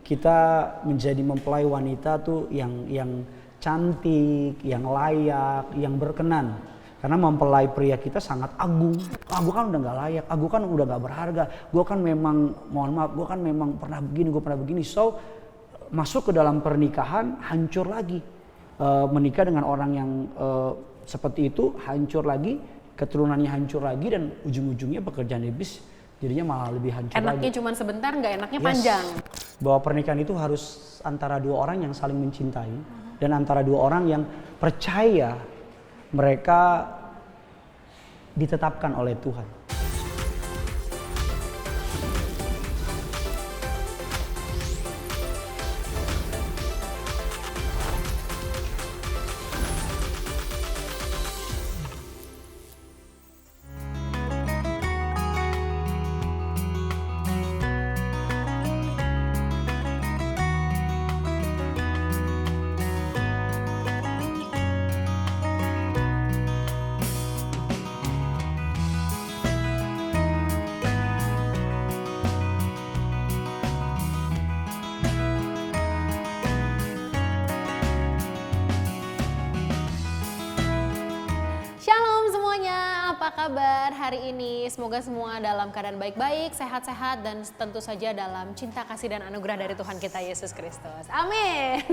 kita menjadi mempelai wanita tuh yang cantik, yang layak, yang berkenan. Karena mempelai pria kita sangat agung. Gue kan udah gak layak, gue kan udah gak berharga. Gue kan memang, mohon maaf, gue kan memang pernah begini, gue pernah begini. So, masuk ke dalam pernikahan hancur lagi. Menikah dengan orang yang seperti itu hancur lagi, keturunannya hancur lagi, dan ujung-ujungnya pekerjaan iblis jadinya malah lebih hancur. Enaknya lagi. cuma sebentar, nggak enaknya panjang. Bahwa pernikahan itu harus antara dua orang yang saling mencintai dan antara dua orang yang percaya mereka ditetapkan oleh Tuhan. Shalom semuanya, apa kabar hari ini? Semoga semua dalam keadaan baik-baik, sehat-sehat, dan tentu saja dalam cinta kasih dan anugerah dari Tuhan kita Yesus Kristus. Amin.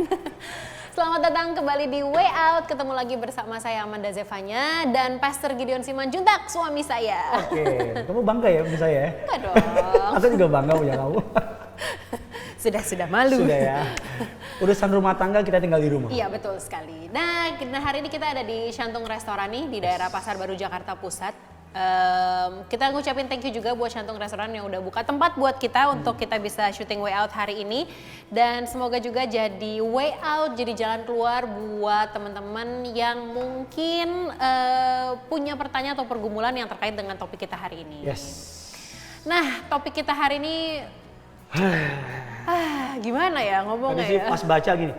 Selamat datang kembali di Way Out. Ketemu lagi bersama saya Amanda Zevanya dan Pastor Gideon Simanjuntak, suami saya. Oke, kamu bangga ya punya saya ya? Enggak dong. Aku juga bangga punya kamu. Sudah malu. Sudah ya. Urusan rumah tangga kita tinggal di rumah. Iya betul sekali. Nah hari ini kita ada di Shantung Restoran nih di daerah Pasar Baru Jakarta Pusat. Kita ngucapin thank you juga buat Shantung Restoran yang udah buka tempat buat kita untuk kita bisa syuting Way Out hari ini. Dan semoga juga jadi way out, jadi jalan keluar buat teman-teman yang mungkin punya pertanyaan atau pergumulan yang terkait dengan topik kita hari ini. Yes. Nah topik kita hari ini gimana ya ngomongnya Tadi sih ya? pas baca gini.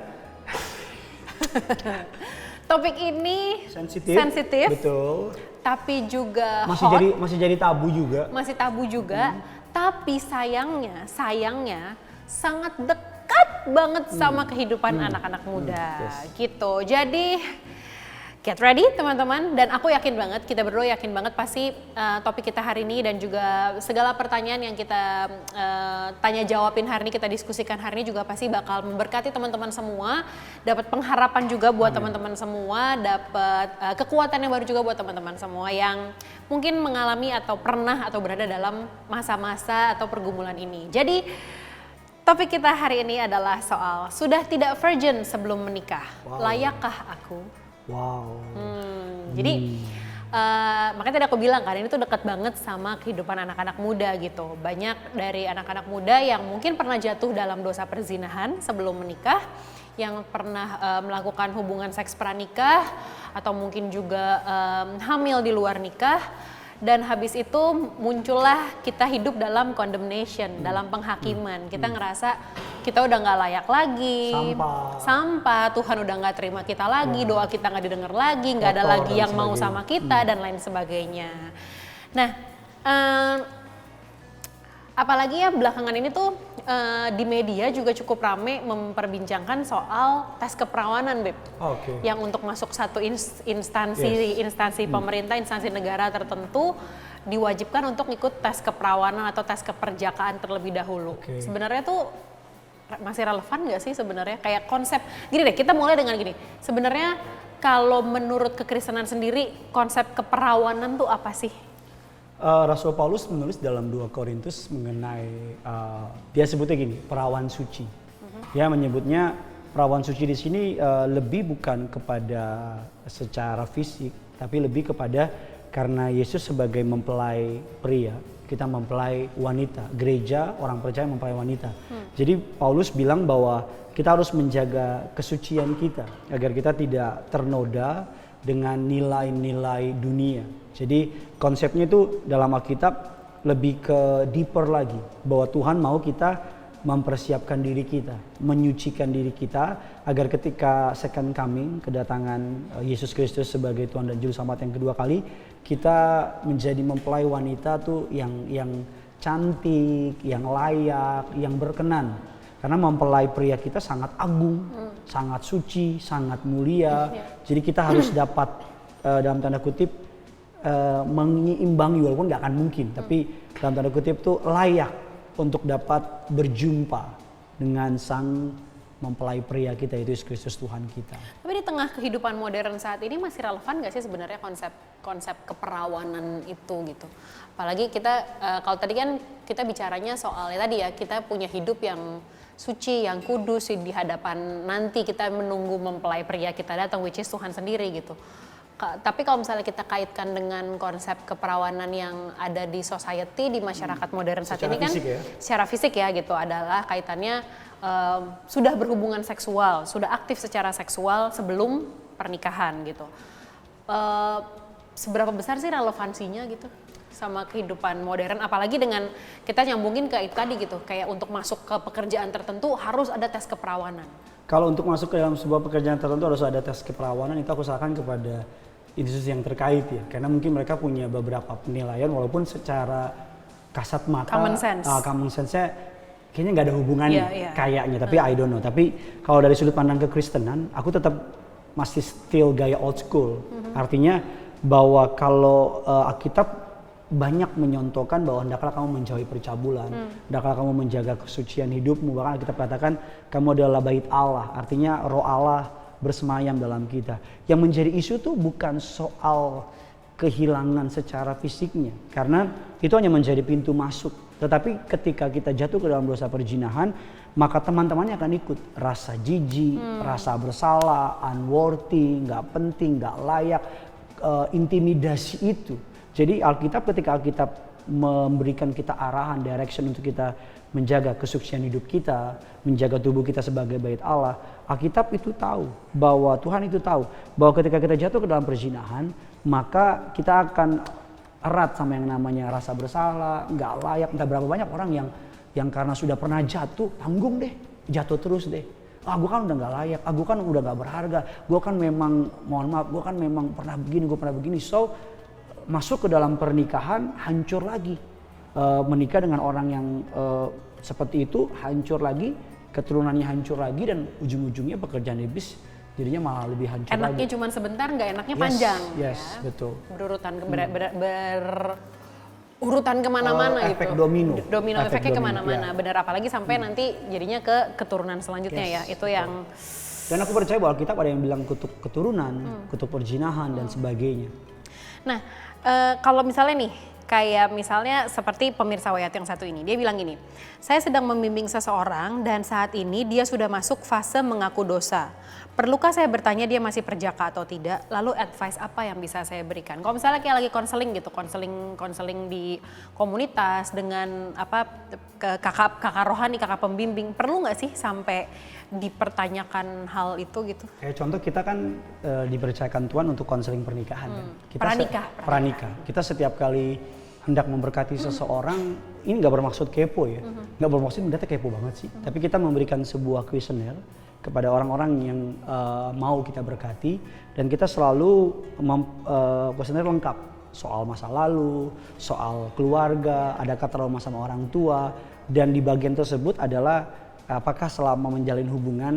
Topik ini sensitif, betul. tapi juga Masih jadi tabu juga. masih tabu juga. Tapi sayangnya sangat dekat banget sama kehidupan anak-anak muda, gitu. Jadi get ready teman-teman, dan aku yakin banget, kita berdua yakin banget pasti topik kita hari ini dan juga segala pertanyaan yang kita tanya jawabin hari ini, kita diskusikan hari ini juga pasti bakal memberkati teman-teman semua, dapat pengharapan juga buat teman-teman semua, dapat kekuatan yang baru juga buat teman-teman semua yang mungkin mengalami atau pernah atau berada dalam masa-masa atau pergumulan ini. Jadi topik kita hari ini adalah soal sudah tidak virgin sebelum menikah, layakkah aku? Wow. Jadi makanya tadi aku bilang kan ini tuh dekat banget sama kehidupan anak-anak muda gitu. Banyak dari anak-anak muda yang mungkin pernah jatuh dalam dosa perzinahan sebelum menikah, yang pernah melakukan hubungan seks pranikah, atau mungkin juga hamil di luar nikah. Dan habis itu muncullah kita hidup dalam condemnation, dalam penghakiman. Kita ngerasa kita udah gak layak lagi, sampah, Tuhan udah gak terima kita lagi, doa kita gak didengar lagi, gak ada lagi yang mau sama kita, dan lain sebagainya. Nah, apalagi ya belakangan ini tuh di media juga cukup rame memperbincangkan soal tes keperawanan, Beb. Yang untuk masuk satu instansi pemerintah, instansi negara tertentu diwajibkan untuk ikut tes keperawanan atau tes keperjakaan terlebih dahulu. Sebenarnya tuh masih relevan nggak sih sebenarnya kayak konsep gini deh, kita mulai dengan gini. Sebenarnya kalau menurut kekristenan sendiri konsep keperawanan tuh apa sih? Rasul Paulus menulis dalam 2 Korintus mengenai dia sebutnya gini, perawan suci. Dia menyebutnya perawan suci di sini lebih bukan kepada secara fisik, tapi lebih kepada karena Yesus sebagai mempelai pria, kita mempelai wanita. Gereja, orang percaya mempelai wanita. Jadi Paulus bilang bahwa kita harus menjaga kesucian kita agar kita tidak ternoda dengan nilai-nilai dunia. Jadi konsepnya itu dalam Alkitab lebih ke deeper lagi, bahwa Tuhan mau kita mempersiapkan diri kita, menyucikan diri kita agar ketika second coming, kedatangan Yesus Kristus sebagai Tuhan dan Juru Selamat yang kedua kali, kita menjadi mempelai wanita tuh yang cantik, yang layak, yang berkenan. Karena mempelai pria kita sangat agung, sangat suci, sangat mulia. Jadi kita harus dapat dalam tanda kutip menyeimbangi, walaupun nggak akan mungkin, tapi dalam tanda kutip tuh layak untuk dapat berjumpa dengan sang mempelai pria kita, yaitu Yesus Kristus Tuhan kita. Tapi di tengah kehidupan modern saat ini masih relevan nggak sih sebenarnya konsep keperawanan itu gitu? Apalagi kita kalau tadi kan kita bicaranya soalnya tadi ya, kita punya hidup yang suci, yang kudus di hadapan nanti kita menunggu mempelai pria kita datang, which is Tuhan sendiri gitu. Tapi kalau misalnya kita kaitkan dengan konsep keperawanan yang ada di society, di masyarakat modern saat ini kan secara fisik ya gitu, adalah kaitannya sudah berhubungan seksual, sudah aktif secara seksual sebelum pernikahan gitu. Seberapa besar sih relevansinya gitu sama kehidupan modern, apalagi dengan kita nyambungin ke itu tadi gitu, kayak untuk masuk ke pekerjaan tertentu harus ada tes keperawanan. Kalau untuk masuk ke dalam sebuah pekerjaan tertentu harus ada tes keperawanan, itu aku sarankan kepada institusi yang terkait ya, karena mungkin mereka punya beberapa penilaian walaupun secara kasat mata common sense-nya kayaknya nggak ada hubungannya kayaknya, tapi I don't know. Tapi kalau dari sudut pandang kekristenan, aku tetap masih still gaya old school. Artinya bahwa kalau Alkitab banyak menyontohkan bahwa hendaklah kamu menjauhi percabulan, hendaklah kamu menjaga kesucian hidupmu. Bahkan Alkitab katakan kamu adalah bait Allah, artinya roh Allah bersemayam dalam kita. Yang menjadi isu tuh bukan soal kehilangan secara fisiknya, karena itu hanya menjadi pintu masuk. Tetapi ketika kita jatuh ke dalam dosa perzinahan, maka teman-temannya akan ikut. Rasa jijik, rasa bersalah, unworthy, nggak penting, nggak layak, intimidasi itu. Jadi Alkitab, ketika Alkitab memberikan kita arahan, direction untuk kita menjaga kesucian hidup kita, menjaga tubuh kita sebagai bait Allah, Alkitab itu tahu bahwa Tuhan itu tahu bahwa ketika kita jatuh ke dalam perzinahan, maka kita akan erat sama yang namanya rasa bersalah, nggak layak. Entah berapa banyak orang yang karena sudah pernah jatuh, tanggung deh, jatuh terus deh. Gue kan udah nggak layak, gue kan udah nggak berharga, gue kan memang, mohon maaf, gue kan memang pernah begini, gue pernah begini. So masuk ke dalam pernikahan hancur lagi. Menikah dengan orang yang seperti itu hancur lagi, keturunannya hancur lagi, dan ujung-ujungnya pekerjaan iblis jadinya malah lebih hancur lagi. Enaknya cuma sebentar, nggak enaknya panjang. Yes, ya. Betul. Berurutan berurutan kemana-mana gitu. Efek domino. Efeknya kemana-mana. Benar, apalagi sampai nanti jadinya ke keturunan selanjutnya ya. Itu betul. Yang. Dan aku percaya bahwa kita ada yang bilang kutuk keturunan, kutuk perzinahan dan sebagainya. Nah, kalau misalnya nih, kayak misalnya seperti pemirsa Wayat yang satu ini, dia bilang gini, saya sedang membimbing seseorang dan saat ini dia sudah masuk fase mengaku dosa. Perlukah saya bertanya dia masih perjaka atau tidak? Lalu advice apa yang bisa saya berikan? Kalau misalnya kayak lagi konseling gitu, konseling di komunitas dengan kakak rohani, kakak pembimbing, perlu nggak sih sampai dipertanyakan hal itu gitu? Kayak contoh kita kan dipercayakan Tuhan untuk konseling pernikahan kan. Kita pranikah. Kita setiap kali hendak memberkati seseorang, ini nggak bermaksud kepo ya, nggak bermaksud mendatang kepo banget sih. Tapi kita memberikan sebuah kuesioner kepada orang-orang yang mau kita berkati, dan kita selalu kuesioner lengkap soal masa lalu, soal keluarga, adakah trauma sama orang tua, dan di bagian tersebut adalah apakah selama menjalin hubungan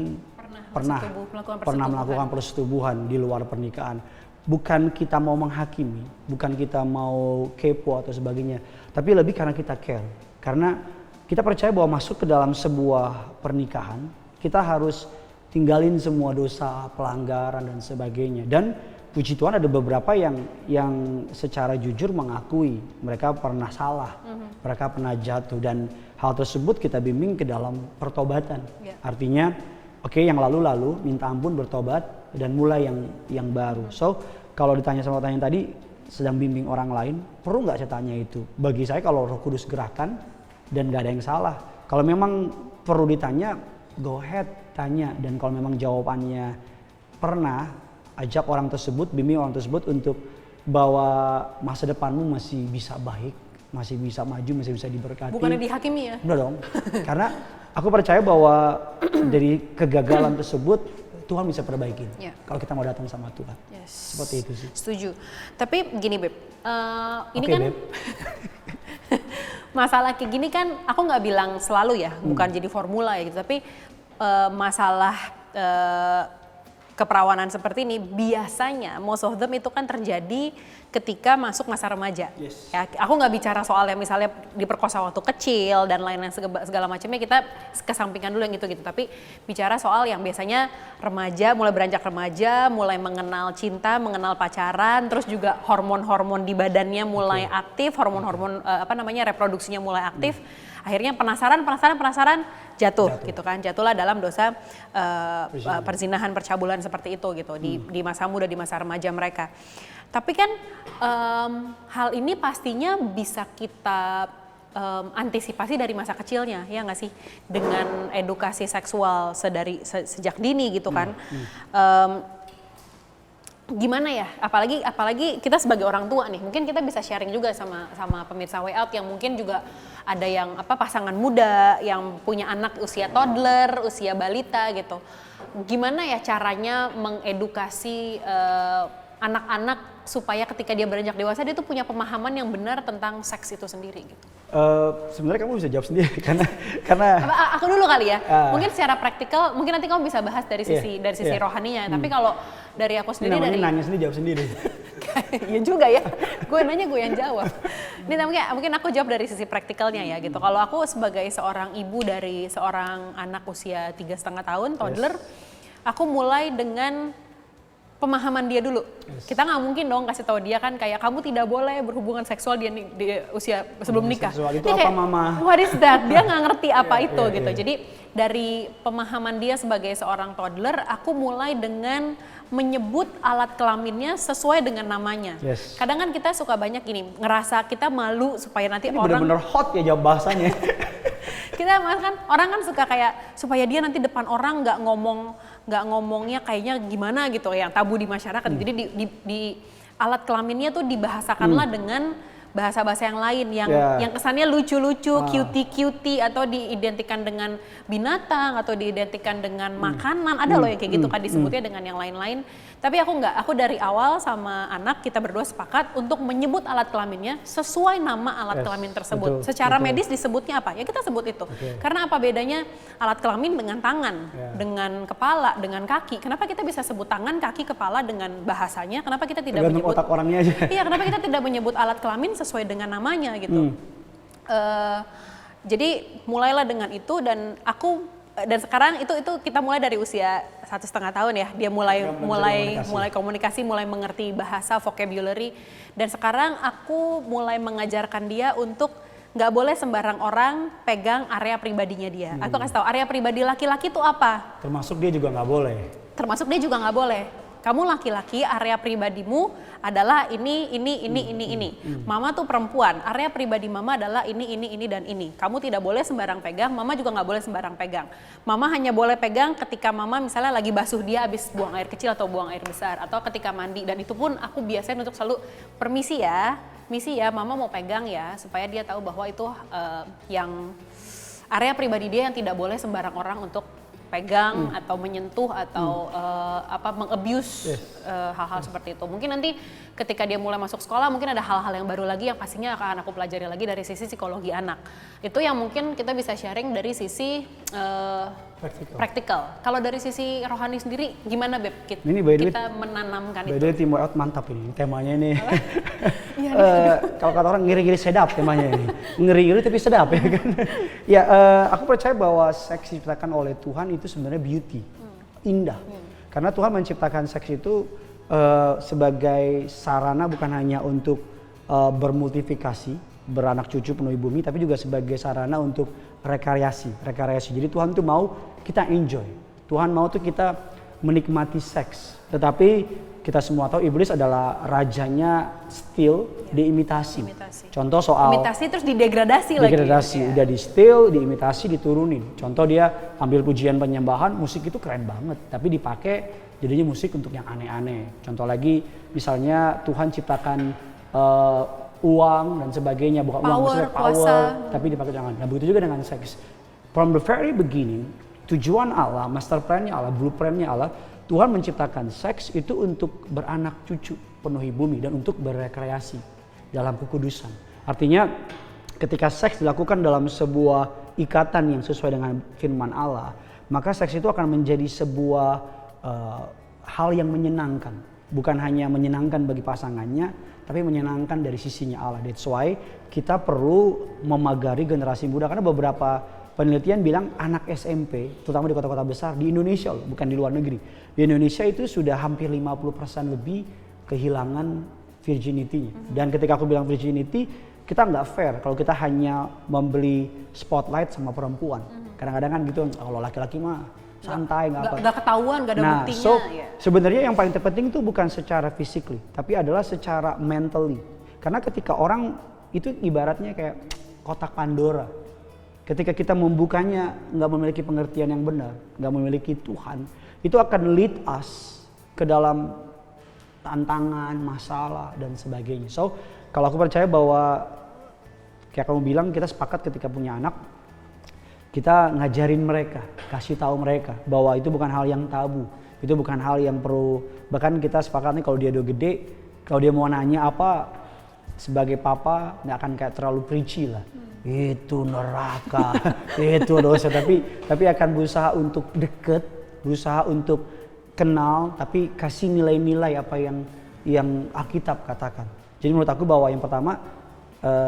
pernah melakukan persetubuhan di luar pernikahan. Bukan kita mau menghakimi, bukan kita mau kepo atau sebagainya, tapi lebih karena kita care. Karena kita percaya bahwa masuk ke dalam sebuah pernikahan, kita harus tinggalin semua dosa, pelanggaran dan sebagainya. Dan puji Tuhan ada beberapa yang secara jujur mengakui mereka pernah salah, mereka pernah jatuh, dan hal tersebut kita bimbing ke dalam pertobatan. Artinya, oke, yang lalu-lalu minta ampun, bertobat, dan mulai yang baru. So, kalau ditanya sama pertanyaan tadi, sedang bimbing orang lain, perlu nggak saya tanya itu? Bagi saya kalau Roh Kudus gerakan dan nggak ada yang salah. Kalau memang perlu ditanya, go ahead, tanya. Dan kalau memang jawabannya pernah, ajak orang tersebut, bimbing orang tersebut untuk bahwa masa depanmu masih bisa baik, masih bisa maju, masih bisa diberkati. Bukannya dihakimi ya? Udah dong. Karena aku percaya bahwa dari kegagalan tersebut Tuhan bisa perbaikin. Kalau kita mau datang sama Tuhan. Seperti itu sih. Setuju. Tapi gini Beb, ini Oke, kan Beb. masalah kayak gini kan aku nggak bilang selalu ya, bukan jadi formula ya gitu, tapi masalah keperawanan seperti ini biasanya most of them itu kan terjadi ketika masuk masa remaja. Yes. Ya, aku nggak bicara soal yang misalnya diperkosa waktu kecil dan lain-lain segala macamnya, kita kesampingkan dulu yang itu gitu. Tapi bicara soal yang biasanya remaja, mulai beranjak remaja, mulai mengenal cinta, mengenal pacaran, terus juga hormon-hormon di badannya mulai aktif, hormon-hormon reproduksinya mulai aktif. Akhirnya penasaran jatuh gitu kan, jatuhlah dalam dosa perzinahan, percabulan seperti itu gitu di masa muda, di masa remaja mereka. Tapi kan hal ini pastinya bisa kita antisipasi dari masa kecilnya, ya nggak sih, dengan edukasi seksual sejak dini gitu kan. Gimana ya, apalagi kita sebagai orang tua nih, mungkin kita bisa sharing juga sama pemirsa Way Out yang mungkin juga ada yang pasangan muda yang punya anak usia toddler, usia balita gitu. Gimana ya caranya mengedukasi anak-anak supaya ketika dia beranjak dewasa dia tuh punya pemahaman yang benar tentang seks itu sendiri gitu. Sebenarnya kamu bisa jawab sendiri karena aku dulu kali ya. Mungkin secara praktikal, mungkin nanti kamu bisa bahas dari sisi rohaninya. Tapi kalau dari aku sendiri, ini nanya sendiri jawab sendiri. Iya juga ya. Gue nanya gue yang jawab. Ini mungkin aku jawab dari sisi praktikalnya ya gitu. Kalau aku sebagai seorang ibu dari seorang anak usia 3,5 tahun toddler, aku mulai dengan pemahaman dia dulu. Kita nggak mungkin dong kasih tahu dia kan kayak kamu tidak boleh berhubungan seksual di usia sebelum nikah. Seksual itu apa, Mama? What is that? Dia nggak ngerti apa itu gitu. Jadi dari pemahaman dia sebagai seorang toddler, aku mulai dengan menyebut alat kelaminnya sesuai dengan namanya. Kadang kan kita suka banyak gini, ngerasa kita malu supaya nanti ini orang bener-bener hot ya jawab bahasanya. Kita kan orang kan suka kayak supaya dia nanti depan orang nggak ngomongnya kayaknya gimana gitu, yang tabu di masyarakat. Jadi di alat kelaminnya tuh dibahasakanlah dengan bahasa-bahasa yang lain yang kesannya lucu-lucu, cutie-cutie, atau diidentikan dengan binatang atau diidentikan dengan makanan. Ada loh yang kayak gitu kan disebutnya dengan yang lain-lain. Tapi aku enggak, aku dari awal sama anak kita berdua sepakat untuk menyebut alat kelaminnya sesuai nama alat kelamin tersebut. Secara medis disebutnya apa? Ya kita sebut itu. Karena apa bedanya alat kelamin dengan tangan, dengan kepala, dengan kaki? Kenapa kita bisa sebut tangan, kaki, kepala dengan bahasanya? Kenapa kita tidak menyebut otak orangnya aja? Iya, kenapa kita tidak menyebut alat kelamin sesuai dengan namanya gitu? Jadi mulailah dengan itu dan sekarang itu kita mulai dari usia 1,5 tahun ya, dia mulai komunikasi, mulai mengerti bahasa, vocabulary, dan sekarang aku mulai mengajarkan dia untuk nggak boleh sembarang orang pegang area pribadinya dia. Aku kasih tahu area pribadi laki-laki itu apa. Termasuk dia juga nggak boleh. Kamu laki-laki, area pribadimu adalah ini. Mama tuh perempuan, area pribadi mama adalah ini, dan ini. Kamu tidak boleh sembarang pegang, mama juga nggak boleh sembarang pegang. Mama hanya boleh pegang ketika mama misalnya lagi basuh dia habis buang air kecil atau buang air besar, atau ketika mandi. Dan itu pun aku biasain untuk selalu permisi ya, mama mau pegang ya, supaya dia tahu bahwa itu yang area pribadi dia yang tidak boleh sembarang orang untuk pegang atau menyentuh atau mengabuse hal-hal seperti itu. Mungkin nanti ketika dia mulai masuk sekolah mungkin ada hal-hal yang baru lagi yang pastinya akan aku pelajari lagi dari sisi psikologi anak. Itu yang mungkin kita bisa sharing dari sisi praktikal. Kalau dari sisi rohani sendiri gimana Beb? Kita menanamkan itu. By the way, Tim Way Out mantap ini temanya ini. Kalau kata orang ngiri-ngiri sedap temanya ini. Ngeri-ngiri tapi sedap ya kan. Ya, aku percaya bahwa seks diciptakan oleh Tuhan itu sebenarnya beauty, indah. Karena Tuhan menciptakan seks itu sebagai sarana bukan hanya untuk bermultifikasi, beranak cucu penuhi bumi, tapi juga sebagai sarana untuk rekreasi. Jadi Tuhan tuh mau kita enjoy. Tuhan mau tuh kita menikmati seks. Tetapi kita semua tahu iblis adalah rajanya steal, diimitasi. Contoh soal imitasi terus didegradasi lagi. Udah di steal, diimitasi, diturunin. Contoh dia ambil pujian penyembahan, musik itu keren banget, tapi dipakai jadinya musik untuk yang aneh-aneh. Contoh lagi misalnya Tuhan ciptakan uang dan sebagainya, bukan uang maksudnya power, tapi dipakai jangan. Nah begitu juga dengan seks. From the very beginning, tujuan Allah, master plan-nya Allah, blueprint-nya Allah, Tuhan menciptakan seks itu untuk beranak cucu, penuhi bumi, dan untuk berrekreasi dalam kekudusan. Artinya ketika seks dilakukan dalam sebuah ikatan yang sesuai dengan firman Allah, maka seks itu akan menjadi sebuah hal yang menyenangkan. Bukan hanya menyenangkan bagi pasangannya, tapi menyenangkan dari sisinya Allah. That's why kita perlu memagari generasi muda, karena beberapa penelitian bilang anak SMP, terutama di kota-kota besar di Indonesia loh, bukan di luar negeri. Di Indonesia itu sudah hampir 50% lebih kehilangan virginity-nya. Dan ketika aku bilang virginity, kita nggak fair kalau kita hanya membeli spotlight sama perempuan. Kadang-kadang kan gitu, kalau laki-laki mah santai, nggak ketahuan, nggak ada buktinya. So sebenarnya yang paling terpenting itu bukan secara physically, tapi adalah secara mentally. Karena ketika orang itu ibaratnya kayak kotak Pandora. Ketika kita membukanya nggak memiliki pengertian yang benar, nggak memiliki Tuhan, itu akan lead us ke dalam tantangan, masalah dan sebagainya. So kalau aku percaya bahwa kayak kamu bilang, kita sepakat ketika punya anak, kita ngajarin mereka, kasih tahu mereka bahwa itu bukan hal yang tabu, itu bukan hal yang perlu. Bahkan kita sepakat nih kalau dia udah gede, kalau dia mau nanya apa, sebagai papa nggak akan kayak terlalu preachy lah. Itu neraka, itu dosa. Tapi akan berusaha untuk deket, berusaha untuk kenal, tapi kasih nilai-nilai apa yang Alkitab katakan. Jadi menurut aku bahwa yang pertama,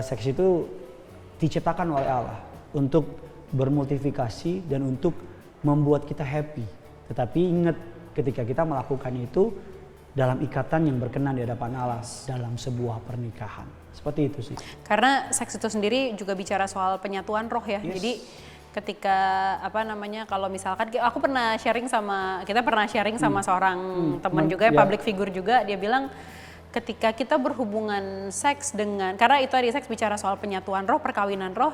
seks itu diciptakan oleh Allah untuk bermultifikasi dan untuk membuat kita happy. Tetapi ingat, ketika kita melakukan itu dalam ikatan yang berkenan di hadapan Allah dalam sebuah pernikahan. Seperti itu sih. Karena seks itu sendiri juga bicara soal penyatuan roh ya. Yes. Jadi ketika kalau misalkan kita pernah sharing sama seorang teman juga ya, public figure juga, dia bilang ketika kita berhubungan seks dengan, karena itu tadi seks bicara soal penyatuan roh, perkawinan roh.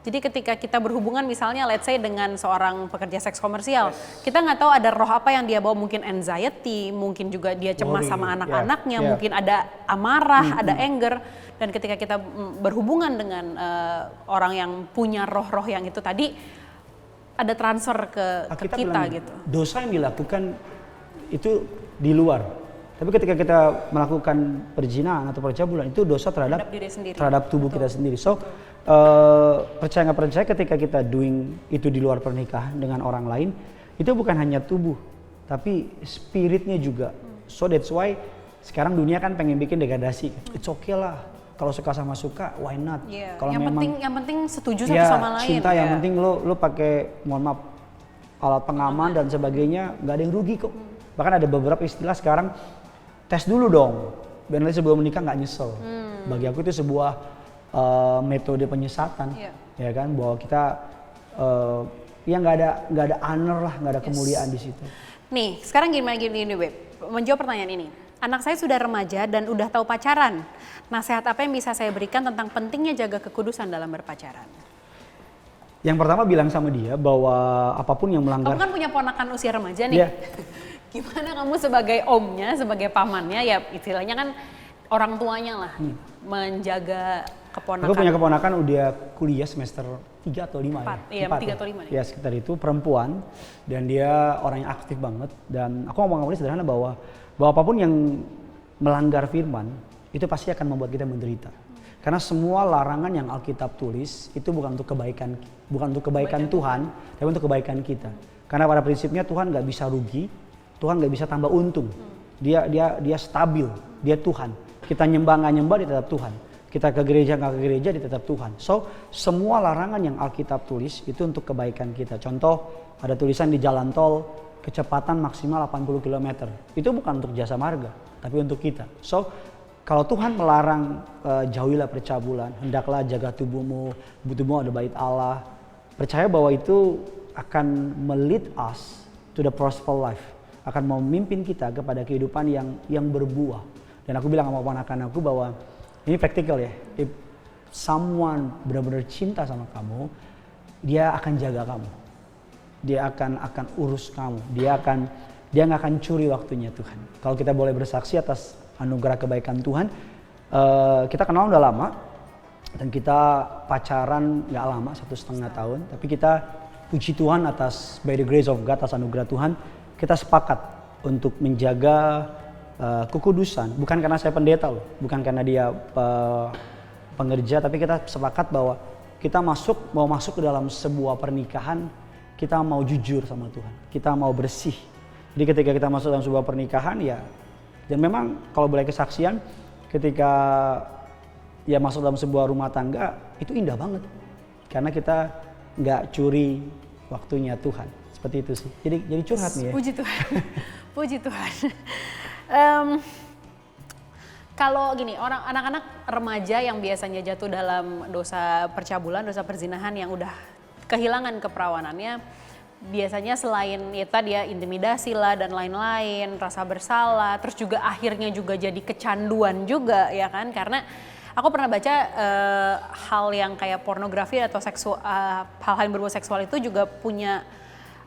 Jadi ketika kita berhubungan misalnya let's say dengan seorang pekerja seks komersial, kita nggak tahu ada roh apa yang dia bawa, mungkin anxiety, mungkin juga dia cemas sama anak-anaknya, mungkin ada amarah, ada anger. Dan ketika kita berhubungan dengan orang yang punya roh-roh yang itu tadi, ada transfer ke kita bilang, gitu. Dosa yang dilakukan itu di luar. Tapi ketika kita melakukan perzinahan atau percabulan, itu dosa terhadap diri sendiri, terhadap tubuh kita sendiri. So percaya nggak percaya, ketika kita doing itu di luar pernikahan dengan orang lain, itu bukan hanya tubuh, tapi spiritnya juga. So that's why sekarang dunia kan pengen bikin degradasi. It's okay lah, kalau suka sama suka, why not? Yeah. Kalau yang penting setuju satu sama lain. Cinta yang penting lo pakai, mohon maaf, alat pengaman dan sebagainya, nggak ada yang rugi kok. Bahkan ada beberapa istilah sekarang, tes dulu dong, biar nanti sebelum menikah nggak nyesel. Bagi aku itu sebuah metode penyesatan, ya kan, bahwa kita ya nggak ada honor lah, nggak ada kemuliaan di situ. Nih sekarang gini Beb, menjawab pertanyaan ini. Anak saya sudah remaja dan udah tahu pacaran. Nasihat apa yang bisa saya berikan tentang pentingnya jaga kekudusan dalam berpacaran? Yang pertama, bilang sama dia bahwa apapun yang melanggar. Kamu kan punya ponakan usia remaja nih. Gimana kamu sebagai omnya, sebagai pamannya, ya istilahnya kan orang tuanya lah, menjaga keponakan. Aku punya keponakan udah kuliah semester 3 atau 5 ya? 3 atau 5 nih. Ya sekitar itu, perempuan, dan dia orang yang aktif banget. Dan aku ngomong sederhana bahwa apapun yang melanggar firman, itu pasti akan membuat kita menderita. Karena semua larangan yang Alkitab tulis itu bukan untuk kebaikan Tuhan, tapi untuk kebaikan kita. Karena pada prinsipnya Tuhan nggak bisa rugi, Tuhan nggak bisa tambah untung. Dia stabil, dia Tuhan. Kita nyembah nggak nyembah, dia tetap Tuhan. Kita ke gereja nggak ke gereja, dia tetap Tuhan. So semua larangan yang Alkitab tulis itu untuk kebaikan kita. Contoh, ada tulisan di jalan tol, kecepatan maksimal 80 km. Itu bukan untuk jasa marga, tapi untuk kita. So kalau Tuhan melarang jauhilah percabulan, hendaklah jaga tubuhmu ada bait Allah. Percaya bahwa itu akan melead us to the prosperous life, akan memimpin kita kepada kehidupan yang berbuah. Dan aku bilang sama ponakan aku bahwa ini praktikal ya. If someone benar-benar cinta sama kamu, dia akan jaga kamu. Dia akan urus kamu. Dia nggak akan curi waktunya Tuhan. Kalau kita boleh bersaksi atas anugerah kebaikan Tuhan, kita kenal udah lama dan kita pacaran nggak lama, 1,5 tahun, tapi kita puji Tuhan atas by the grace of God, atas anugerah Tuhan, kita sepakat untuk menjaga kekudusan. Bukan karena saya pendeta loh, bukan karena dia pengerja, tapi kita sepakat bahwa kita mau masuk ke dalam sebuah pernikahan, kita mau jujur sama Tuhan, kita mau bersih. Jadi ketika kita masuk dalam sebuah pernikahan ya, dan memang kalau boleh kesaksian, ketika ya masuk dalam sebuah rumah tangga itu indah banget, karena kita nggak curi waktunya Tuhan, seperti itu sih. Jadi curhat nih ya. Puji Tuhan, puji Tuhan. Kalau gini, anak-anak remaja yang biasanya jatuh dalam dosa percabulan, dosa perzinahan yang udah kehilangan keperawanannya, biasanya selain ya tadi ya intimidasi lah dan lain-lain, rasa bersalah, terus juga akhirnya juga jadi kecanduan juga ya kan, karena aku pernah baca hal yang kayak pornografi atau hal-hal yang berbau seksual itu juga punya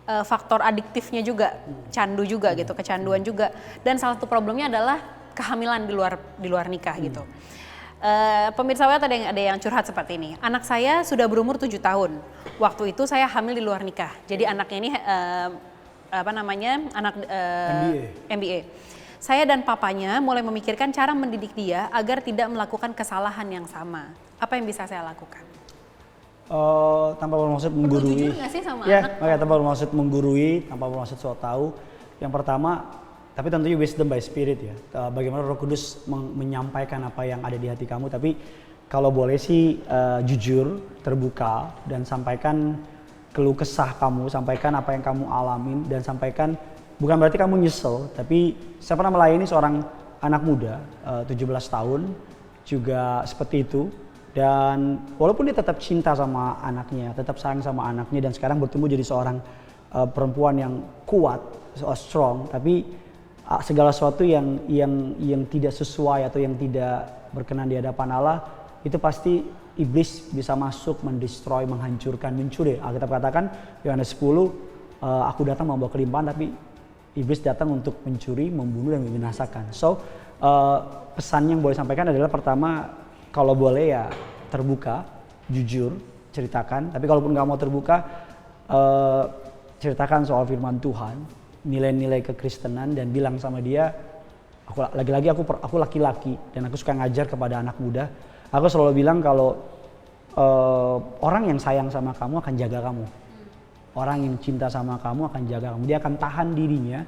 faktor adiktifnya juga, candu juga gitu, kecanduan juga, dan salah satu problemnya adalah kehamilan di luar nikah gitu. Pemirsa WA ada yang curhat seperti ini. Anak saya sudah berumur 7 tahun. Waktu itu saya hamil di luar nikah. Jadi anaknya ini anak MBA. Saya dan papanya mulai memikirkan cara mendidik dia agar tidak melakukan kesalahan yang sama. Apa yang bisa saya lakukan? Tanpa bermaksud menggurui. Jujur nggak sih sama ya, anak? tanpa bermaksud menggurui, tanpa bermaksud so tahu. Yang pertama, tapi tentunya wisdom by spirit ya. Bagaimana Roh Kudus menyampaikan apa yang ada di hati kamu. Tapi kalau boleh sih jujur, terbuka, dan sampaikan keluh kesah kamu, sampaikan apa yang kamu alamin, dan sampaikan bukan berarti kamu nyesel. Tapi saya pernah melayani seorang anak muda 17 tahun juga seperti itu. Dan walaupun dia tetap cinta sama anaknya, tetap sayang sama anaknya, dan sekarang bertumbuh jadi seorang perempuan yang kuat, strong, tapi segala sesuatu yang tidak sesuai atau yang tidak berkenan di hadapan Allah, itu pasti iblis bisa masuk, mendestroy, menghancurkan, mencuri. Alkitab katakan Yohanes 10, aku datang membawa kelimpahan, tapi iblis datang untuk mencuri, membunuh, dan membinasakan. So pesan yang boleh sampaikan adalah pertama, kalau boleh ya terbuka, jujur, ceritakan. Tapi kalaupun nggak mau terbuka, ceritakan soal firman Tuhan, nilai-nilai kekristenan, dan bilang sama dia, aku laki-laki dan aku suka ngajar kepada anak muda. Aku selalu bilang kalau orang yang sayang sama kamu akan jaga kamu. Orang yang cinta sama kamu akan jaga kamu. Dia akan tahan dirinya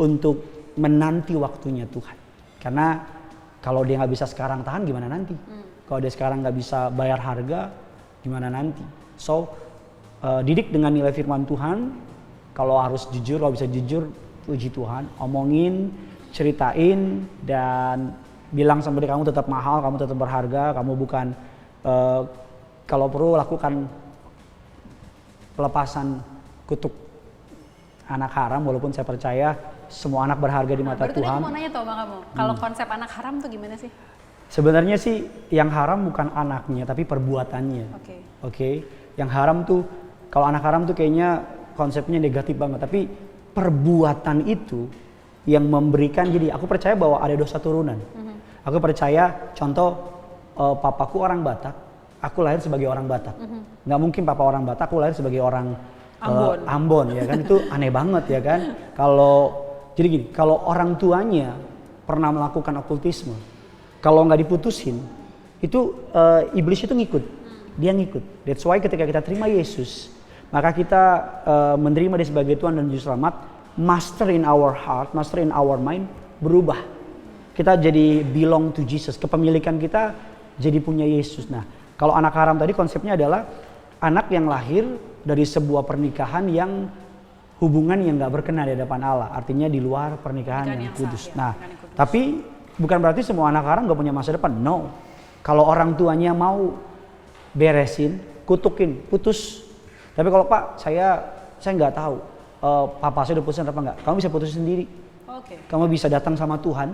untuk menanti waktunya Tuhan. Karena kalau dia nggak bisa sekarang tahan, gimana nanti? Kalau dia sekarang nggak bisa bayar harga, gimana nanti? So, didik dengan nilai firman Tuhan. Kalau harus jujur, kalau bisa jujur, puji Tuhan, omongin, ceritain, dan bilang sama dia, kamu tetap mahal, kamu tetap berharga, kamu bukan, kalau perlu lakukan pelepasan kutuk anak haram, walaupun saya percaya semua anak berharga di mata Tuhan. Aku mau nanya tuh sama kamu, kalau konsep anak haram tuh gimana sih? Sebenarnya sih yang haram bukan anaknya, tapi perbuatannya. Oke. Yang haram tuh, kalau anak haram tuh kayaknya konsepnya negatif banget, tapi perbuatan itu yang memberikan. Jadi aku percaya bahwa ada dosa turunan. Aku percaya, contoh papaku orang Batak, aku lahir sebagai orang Batak. Nggak mungkin papa orang Batak, aku lahir sebagai orang Ambon ya kan, itu aneh banget ya kan. Jadi gini, kalau orang tuanya pernah melakukan okultisme, kalau nggak diputusin, itu iblis itu ngikut, dia ngikut. That's why ketika kita terima Yesus, maka kita menerima dia sebagai Tuhan dan Juru Selamat, master in our heart, master in our mind, berubah. Kita jadi belong to Jesus, kepemilikan kita jadi punya Yesus. Nah, kalau anak haram tadi konsepnya adalah anak yang lahir dari sebuah pernikahan yang hubungan yang gak berkenan di hadapan Allah, artinya di luar pernikahan yang kudus. Nah, tapi bukan berarti semua anak haram gak punya masa depan, no. Kalau orang tuanya mau beresin, kutukin, putus. Tapi kalau Pak, saya nggak tahu papa saya udah putusin apa enggak. Kamu bisa putusin sendiri. Kamu bisa datang sama Tuhan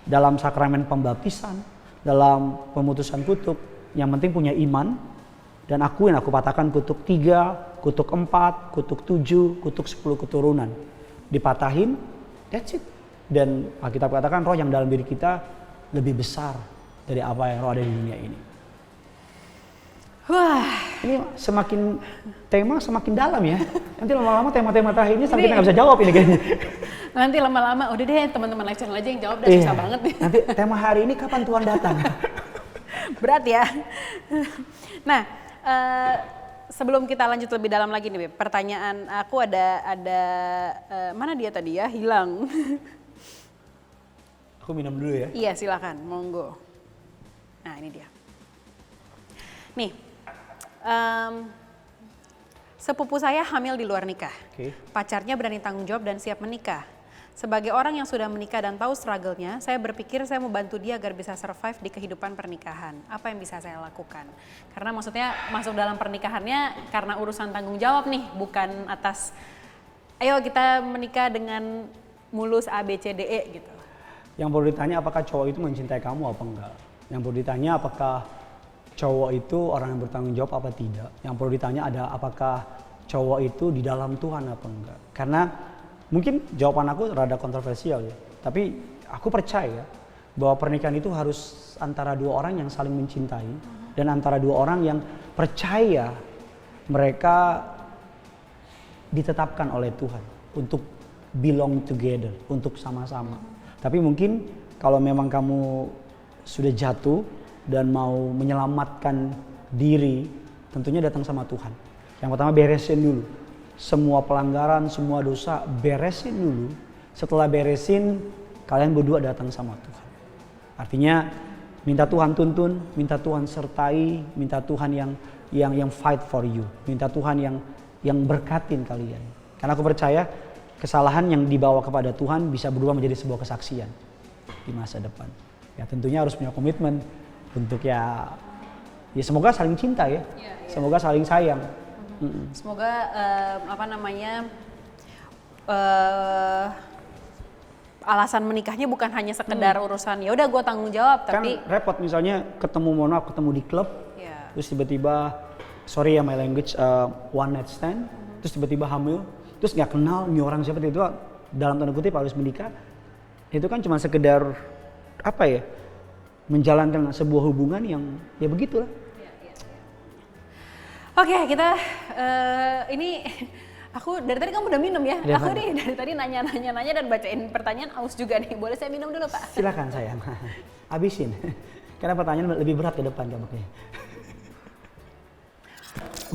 dalam sakramen pembaptisan, dalam pemutusan kutuk. Yang penting punya iman, dan aku patahkan kutuk 3, kutuk 4, kutuk 7, kutuk 10 keturunan. Dipatahin, that's it. Dan Alkitab katakan roh yang dalam diri kita lebih besar dari apa yang roh ada di dunia ini. Wah, ini semakin dalam ya. Nanti lama-lama tema-tema terakhir ini sampai kita nggak bisa jawab ini kayaknya. Nanti lama-lama udah deh teman-teman lecture aja yang jawab, susah banget nih. Nanti tema hari ini kapan Tuhan datang? Berat ya. Nah, sebelum kita lanjut lebih dalam lagi nih, Beb, pertanyaan aku ada mana dia tadi ya? Hilang. Aku minum dulu ya. Iya, silakan, monggo. Nah, ini dia. Nih, sepupu saya hamil di luar nikah. Oke. Pacarnya berani tanggung jawab dan siap menikah. Sebagai orang yang sudah menikah dan tahu struggle-nya, saya berpikir saya mau bantu dia agar bisa survive di kehidupan pernikahan. Apa yang bisa saya lakukan? Karena maksudnya masuk dalam pernikahannya karena urusan tanggung jawab nih, bukan atas ayo kita menikah dengan mulus A, B, C, D, E gitu. Yang perlu ditanya apakah cowok itu mencintai kamu apa enggak. Yang perlu ditanya apakah cowok itu orang yang bertanggung jawab apa tidak. Yang perlu ditanya ada apakah cowok itu di dalam Tuhan apa enggak. Karena mungkin jawaban aku rada kontroversial ya. Tapi aku percaya bahwa pernikahan itu harus antara dua orang yang saling mencintai. Dan antara dua orang yang percaya mereka ditetapkan oleh Tuhan untuk belong together, untuk sama-sama. Tapi mungkin kalau memang kamu sudah jatuh dan mau menyelamatkan diri, tentunya datang sama Tuhan. Yang pertama beresin dulu. Semua pelanggaran, semua dosa beresin dulu. Setelah beresin, kalian berdua datang sama Tuhan. Artinya minta Tuhan tuntun, minta Tuhan sertai, minta Tuhan yang fight for you, minta Tuhan yang berkatin kalian. Karena aku percaya kesalahan yang dibawa kepada Tuhan bisa berubah menjadi sebuah kesaksian di masa depan. Ya tentunya harus punya komitmen untuk ya semoga saling cinta ya, semoga saling sayang. Semoga alasan menikahnya bukan hanya sekedar urusan ya udah gue tanggung jawab, Kan tapi repot misalnya ketemu di klub, terus tiba-tiba sorry ya my language one night stand, terus tiba-tiba hamil, terus nggak kenal nih orang siapa, itu dalam tanda kutip harus menikah. Itu kan cuma sekedar apa ya, menjalankan sebuah hubungan yang ya begitulah. Oke, kita ini aku dari tadi kamu udah minum ya? Ya, aku nih dari tadi nanya dan bacain pertanyaan aus juga nih. Boleh saya minum dulu, Pak? Silakan sayang, habisin. Karena pertanyaan lebih berat ke depan kamu.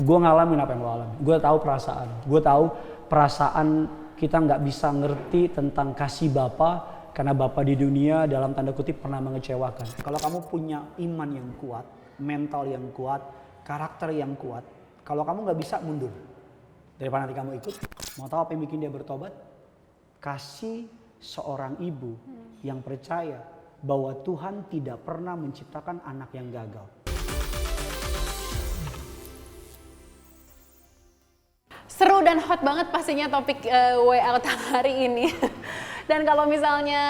Gue ngalamin apa yang lo alami. Gue tahu perasaan kita nggak bisa ngerti tentang kasih Bapa karena Bapa di dunia dalam tanda kutip pernah mengecewakan. Kalau kamu punya iman yang kuat, mental yang kuat, karakter yang kuat, kalau kamu nggak bisa mundur. Daripada nanti kamu ikut, mau tahu apa yang bikin dia bertobat? Kasih seorang ibu yang percaya bahwa Tuhan tidak pernah menciptakan anak yang gagal. Seru dan hot banget pastinya topik Way Out hari ini. Dan kalau misalnya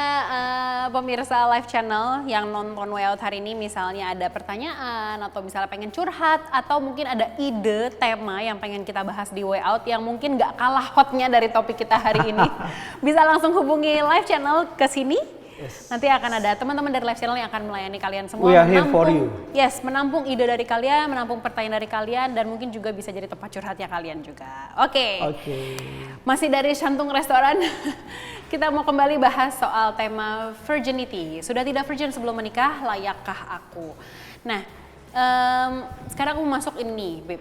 pemirsa live channel yang nonton Way Out hari ini misalnya ada pertanyaan atau misalnya pengen curhat atau mungkin ada ide tema yang pengen kita bahas di Way Out yang mungkin gak kalah hotnya dari topik kita hari ini, bisa langsung hubungi live channel ke sini. Yes. Nanti akan ada teman-teman dari live channel yang akan melayani kalian semua. We are here for you. Yes, menampung ide dari kalian, menampung pertanyaan dari kalian, dan mungkin juga bisa jadi tempat curhatnya kalian juga. Oke. Masih dari Shantung Restoran, kita mau kembali bahas soal tema virginity. Sudah tidak virgin sebelum menikah, layakkah aku? Nah, sekarang aku masuk ini, Beb.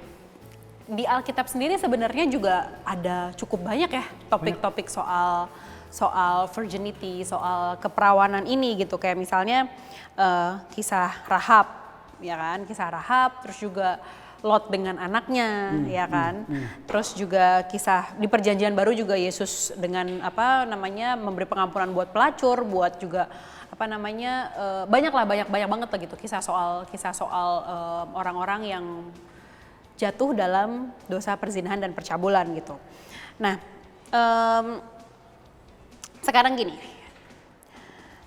Di Alkitab sendiri sebenarnya juga ada cukup banyak ya topik-topik soal virginity, soal keperawanan ini gitu. Kayak misalnya kisah Rahab, ya kan? Kisah Rahab, terus juga Lot dengan anaknya, ya kan? Terus juga kisah di Perjanjian Baru juga Yesus dengan memberi pengampunan buat pelacur, buat juga banyak banget lah gitu kisah soal orang-orang yang jatuh dalam dosa perzinahan dan percabulan gitu. Nah, sekarang gini,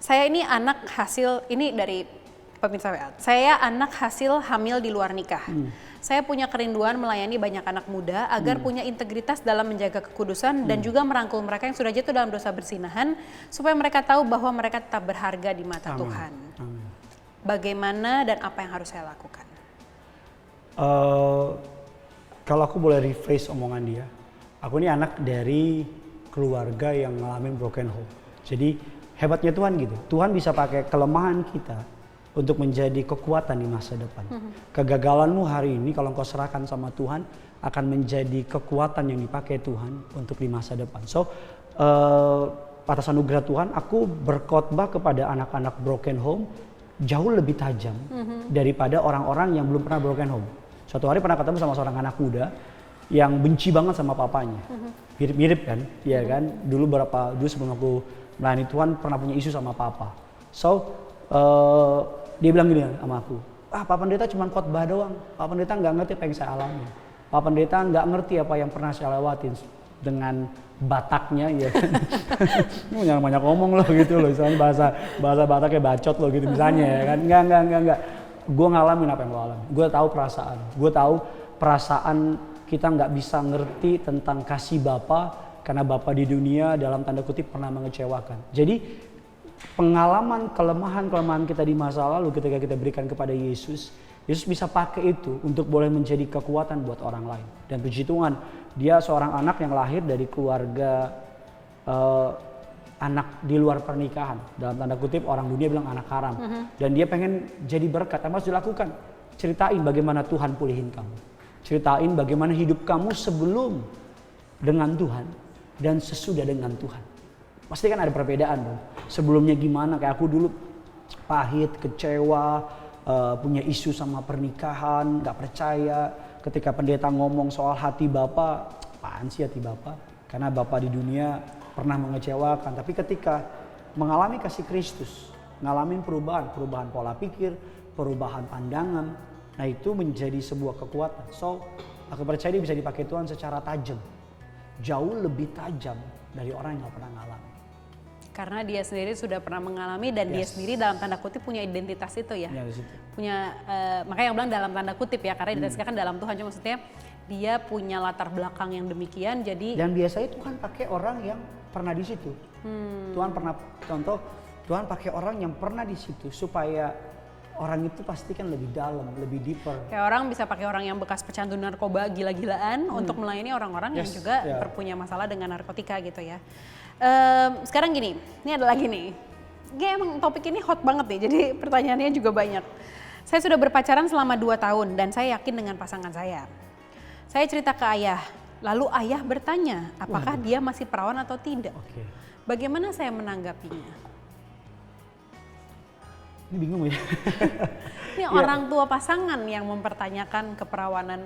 saya ini anak hasil, ini dari pemirsa WA, saya anak hasil hamil di luar nikah. Saya punya kerinduan melayani banyak anak muda agar punya integritas dalam menjaga kekudusan dan juga merangkul mereka yang sudah jatuh dalam dosa berzinahan supaya mereka tahu bahwa mereka tetap berharga di mata Tuhan. Bagaimana dan apa yang harus saya lakukan? Kalau aku boleh rephrase omongan dia, aku ini anak dari keluarga yang ngalamin broken home. Jadi hebatnya Tuhan gitu. Tuhan bisa pakai kelemahan kita untuk menjadi kekuatan di masa depan. Kegagalanmu hari ini kalau engkau serahkan sama Tuhan akan menjadi kekuatan yang dipakai Tuhan untuk di masa depan. So atas anugerah Tuhan aku berkhotbah kepada anak-anak broken home jauh lebih tajam daripada orang-orang yang belum pernah broken home. Suatu hari pernah ketemu sama seorang anak muda yang benci banget sama papanya. Mirip-mirip kan? Iya kan? Dulu sebelum aku melayani Tuhan pernah punya isu sama papa. So dia bilang gini sama aku, Pak Pendeta cuma khotbah doang. Pak Pendeta nggak ngerti apa yang saya alami. Pak Pendeta nggak ngerti apa yang pernah saya lewatin dengan Bataknya ya kan. Jangan banyak ngomong loh gitu loh, misalnya bahasa Bataknya bacot loh gitu misalnya ya kan. Enggak. Gue ngalamin apa yang lo alami. Gue tahu perasaan kita nggak bisa ngerti tentang kasih Bapa karena Bapa di dunia dalam tanda kutip pernah mengecewakan. Jadi pengalaman kelemahan kita di masa lalu ketika kita berikan kepada Yesus bisa pakai itu untuk boleh menjadi kekuatan buat orang lain. Dan puji Tuhan, dia seorang anak yang lahir dari keluarga anak di luar pernikahan. Dalam tanda kutip orang dunia bilang anak haram. Dan dia pengen jadi berkat, apa harus dilakukan? Ceritain bagaimana Tuhan pulihin kamu. Ceritain bagaimana hidup kamu sebelum dengan Tuhan dan sesudah dengan Tuhan. Pasti kan ada perbedaan dong. Sebelumnya gimana, kayak aku dulu pahit, kecewa, punya isu sama pernikahan, gak percaya. Ketika pendeta ngomong soal hati Bapa, apaan sih hati Bapa? Karena Bapa di dunia pernah mengecewakan. Tapi ketika mengalami kasih Kristus, ngalamin perubahan pola pikir, perubahan pandangan, nah itu menjadi sebuah kekuatan. So, aku percaya dia bisa dipakai Tuhan secara tajam. Jauh lebih tajam dari orang yang gak pernah ngalamin. Karena dia sendiri sudah pernah mengalami dan dia sendiri dalam tanda kutip punya identitas itu ya. Punya makanya yang bilang dalam tanda kutip ya, karena identitasnya kan dalam Tuhan, cuma maksudnya dia punya latar belakang yang demikian. Jadi dan biasanya Tuhan pakai orang yang pernah di situ. Tuhan pakai orang yang pernah di situ supaya orang itu pasti kan lebih dalam, lebih deeper. Kayak orang bisa pakai orang yang bekas pecandu narkoba gila-gilaan untuk melayani orang-orang yang juga punya masalah dengan narkotika gitu ya. Sekarang gini, ini ada lagi nih. Emang topik ini hot banget nih, jadi pertanyaannya juga banyak. Saya sudah berpacaran selama 2 tahun dan saya yakin dengan pasangan saya. Saya cerita ke ayah, lalu ayah bertanya apakah dia masih perawan atau tidak. Bagaimana saya menanggapinya? Ini bingung ya. Ini orang tua pasangan yang mempertanyakan keperawanan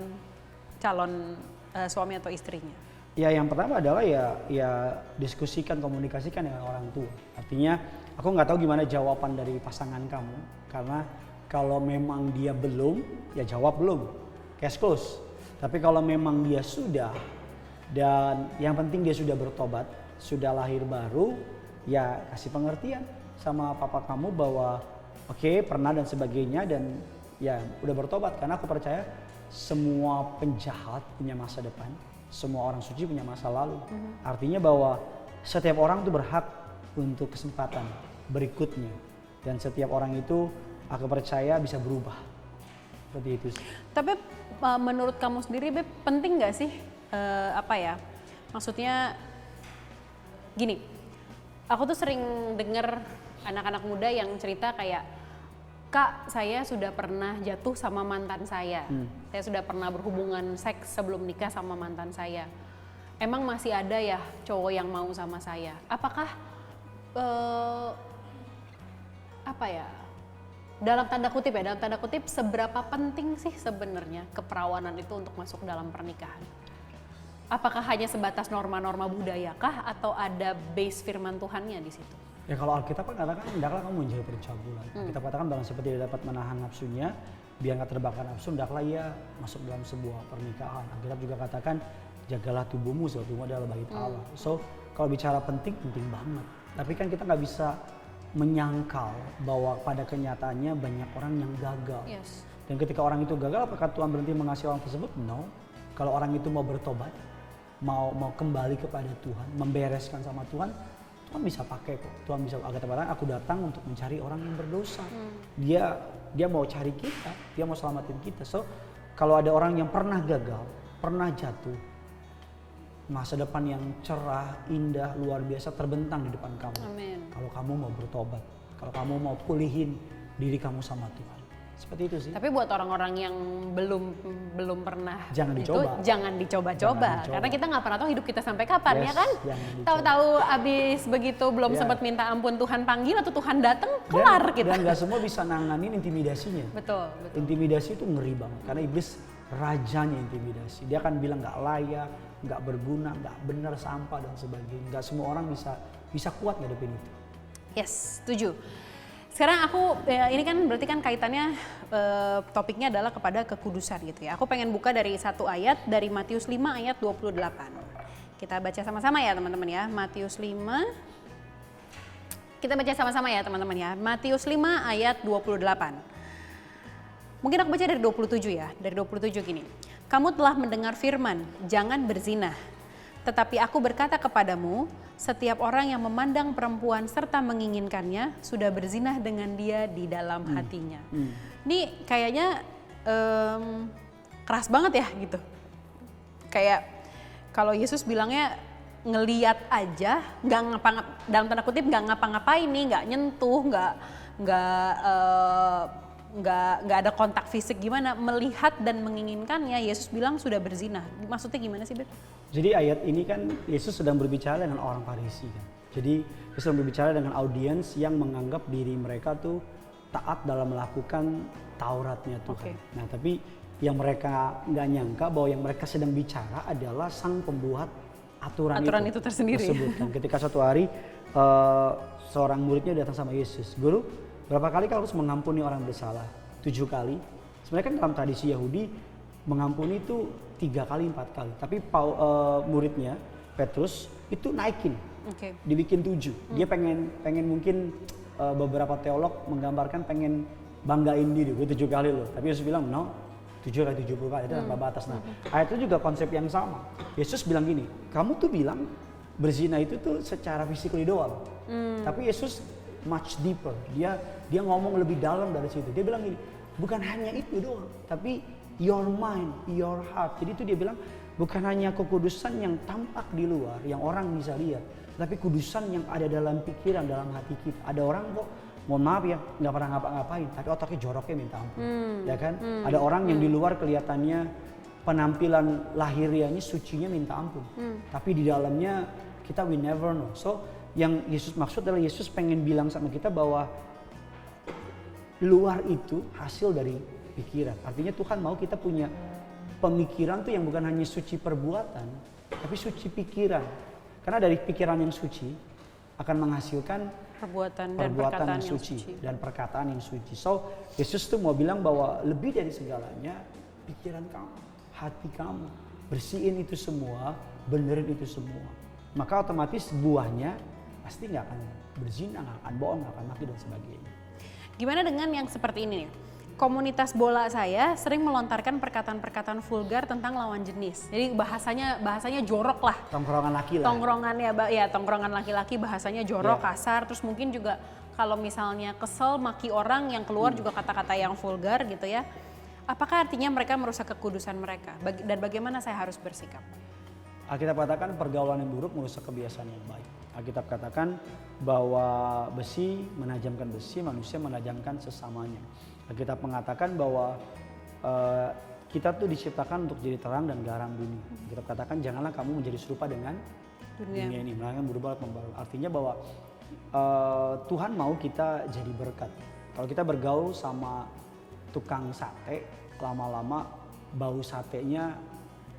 calon suami atau istrinya. Ya yang pertama adalah ya diskusikan, komunikasikan dengan orang tua. Artinya aku nggak tahu gimana jawaban dari pasangan kamu, karena kalau memang dia belum, ya jawab belum, case close. Tapi kalau memang dia sudah, dan yang penting dia sudah bertobat, sudah lahir baru, ya kasih pengertian sama papa kamu bahwa oke, pernah dan sebagainya, dan ya udah bertobat. Karena aku percaya semua penjahat punya masa depan. Semua orang suci punya masa lalu. Artinya bahwa setiap orang itu berhak untuk kesempatan berikutnya. Dan setiap orang itu aku percaya bisa berubah. Seperti itu sih. Tapi menurut kamu sendiri Beb, penting gak sih maksudnya gini, aku tuh sering denger anak-anak muda yang cerita kayak, Kak, saya sudah pernah jatuh sama mantan saya. Saya sudah pernah berhubungan seks sebelum nikah sama mantan saya. Emang masih ada ya cowok yang mau sama saya? Apakah dalam tanda kutip seberapa penting sih sebenarnya keperawanan itu untuk masuk dalam pernikahan? Apakah hanya sebatas norma-norma budayakah atau ada base firman Tuhannya di situ? Ya kalau Alkitab kan katakan hendaklah kamu menjauhi percabulan. Kita katakan barang siapa tidak dapat menahan nafsunya, biar nggak terbakar nafsu, hendaklah ia masuk dalam sebuah pernikahan. Alkitab juga katakan jagalah tubuhmu sebab tubuhmu adalah bait Allah. So kalau bicara penting banget. Tapi kan kita nggak bisa menyangkal bahwa pada kenyataannya banyak orang yang gagal. Dan ketika orang itu gagal, apakah Tuhan berhenti mengasihi orang tersebut? No. Kalau orang itu mau bertobat, mau kembali kepada Tuhan, membereskan sama Tuhan bisa pakai kok. Tuhan bisa, aku datang untuk mencari orang yang berdosa. Dia mau cari kita, dia mau selamatin kita. So kalau ada orang yang pernah gagal, pernah jatuh, masa depan yang cerah, indah, luar biasa terbentang di depan kamu. Amin. Kalau kamu mau bertobat, kalau kamu mau pulihin diri kamu sama Tuhan. Seperti itu sih. Tapi buat orang-orang yang belum pernah Jangan itu, dicoba. jangan dicoba-coba. Karena kita nggak pernah tahu hidup kita sampai kapan, Yes, ya kan? jangan dicoba. Tahu-tahu abis begitu belum Yeah. sempat minta ampun, Tuhan panggil atau Tuhan datang, kelar kita. Dan gak semua bisa nanganin intimidasinya. Betul. Intimidasi itu ngeri banget karena iblis rajanya intimidasi. Dia akan bilang nggak layak, nggak berguna, nggak benar, sampah dan sebagainya. Nggak semua orang bisa kuat ngadepin itu. Yes, setuju. Sekarang ini kan berarti kan kaitannya topiknya adalah kepada kekudusan gitu ya. Aku pengen buka dari satu ayat dari Matius 5 ayat 28. Kita baca sama-sama ya teman-teman ya. Matius 5. Kita baca sama-sama ya teman-teman ya. Matius 5 ayat 28. Mungkin aku baca dari 27 ya. Dari 27 gini. Kamu telah mendengar firman, jangan berzina. Tetapi aku berkata kepadamu, setiap orang yang memandang perempuan serta menginginkannya sudah berzinah dengan dia di dalam hatinya. Ini kayaknya keras banget ya gitu. Kayak kalau Yesus bilangnya ngeliat aja, dalam tanda kutip nggak ngapa-ngapain nih, nggak nyentuh, nggak ada kontak fisik, gimana melihat dan menginginkannya, Yesus bilang sudah berzina. Maksudnya gimana sih, Beb? Jadi ayat ini kan Yesus sedang berbicara dengan orang Farisi kan. Jadi Yesus sedang berbicara dengan audiens yang menganggap diri mereka tuh taat dalam melakukan Tauratnya Tuhan. Okay. Nah tapi yang mereka nggak nyangka bahwa yang mereka sedang bicara adalah sang pembuat aturan itu tersendiri. Tersebut. Dan ketika suatu hari seorang muridnya datang sama Yesus, Guru, berapa kali kau harus mengampuni orang bersalah? 7 kali. Sebenarnya kan dalam tradisi Yahudi mengampuni itu 3 kali, 4 kali. Tapi muridnya Petrus itu naikin, dibikin 7. Dia pengen mungkin beberapa teolog menggambarkan pengen banggain diri, gue 7 kali loh. Tapi Yesus bilang no, 7 kali 70 kali itu tanpa batas. Nah ayat itu juga konsep yang sama. Yesus bilang gini, kamu tuh bilang berzina itu tuh secara physically doang. Tapi Yesus much deeper. Dia ngomong lebih dalam dari situ. Dia bilang gini, bukan hanya itu doang, tapi your mind, your heart. Jadi itu dia bilang bukan hanya kekudusan yang tampak di luar, yang orang bisa lihat, tapi kudusan yang ada dalam pikiran, dalam hati kita. Ada orang kok, mohon maaf ya, nggak pernah ngapa-ngapain, tapi otaknya joroknya minta ampun, ya kan? Ada orang yang di luar kelihatannya penampilan lahiriahnya sucinya minta ampun, tapi di dalamnya kita we never know. So yang Yesus maksud adalah Yesus pengen bilang sama kita bahwa luar itu hasil dari pikiran. Artinya Tuhan mau kita punya pemikiran tuh yang bukan hanya suci perbuatan, tapi suci pikiran. Karena dari pikiran yang suci akan menghasilkan perbuatan yang suci dan perkataan yang suci. So Yesus tuh mau bilang bahwa lebih dari segalanya pikiran kamu, hati kamu, bersihin itu semua, benerin itu semua. Maka otomatis buahnya pasti nggak akan berzina, nggak akan bohong, nggak akan maki dan sebagainya. Gimana dengan yang seperti ini nih? Komunitas bola saya sering melontarkan perkataan-perkataan vulgar tentang lawan jenis. Jadi bahasanya jorok lah. Tongkrongan laki lah. Tongkrongan laki-laki bahasanya jorok, kasar. Terus mungkin juga kalau misalnya kesel maki orang yang keluar juga kata-kata yang vulgar gitu ya. Apakah artinya mereka merusak kekudusan mereka? Dan bagaimana saya harus bersikap? Alkitab katakan pergaulan yang buruk merusak kebiasaan yang baik. Alkitab katakan bahwa besi menajamkan besi, manusia menajamkan sesamanya. Alkitab mengatakan bahwa kita tuh diciptakan untuk jadi terang dan garam bumi. Alkitab katakan janganlah kamu menjadi serupa dengan dunia ini, melainkan berubah membaru. Artinya bahwa Tuhan mau kita jadi berkat. Kalau kita bergaul sama tukang sate, lama-lama bau satenya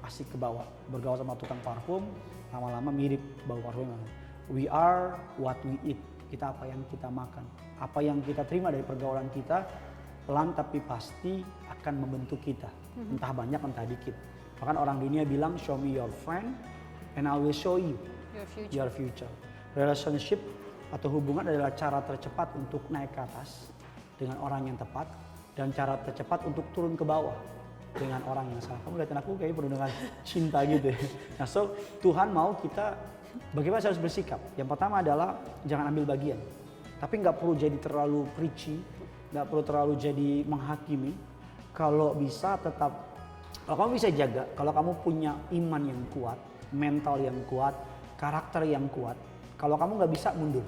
pasti ke bawah. Bergaul sama tukang parfum, lama-lama mirip bau parfumnya. We are what we eat. Kita apa yang kita makan. Apa yang kita terima dari pergaulan kita, pelan tapi pasti akan membentuk kita. Entah banyak, entah dikit. Bahkan orang dunia bilang, show me your friend and I will show you your future. Relationship atau hubungan adalah cara tercepat untuk naik ke atas dengan orang yang tepat. Dan cara tercepat untuk turun ke bawah dengan orang yang salah. Kamu lihatin aku kayak penuh dengan cinta gitu ya. Nah so Tuhan mau kita bagaimana saya harus bersikap. Yang pertama adalah jangan ambil bagian. Tapi nggak perlu jadi terlalu preachy, nggak perlu terlalu jadi menghakimi. Kalau bisa tetap, kalau kamu bisa jaga, kalau kamu punya iman yang kuat, mental yang kuat, karakter yang kuat. Kalau kamu nggak bisa mundur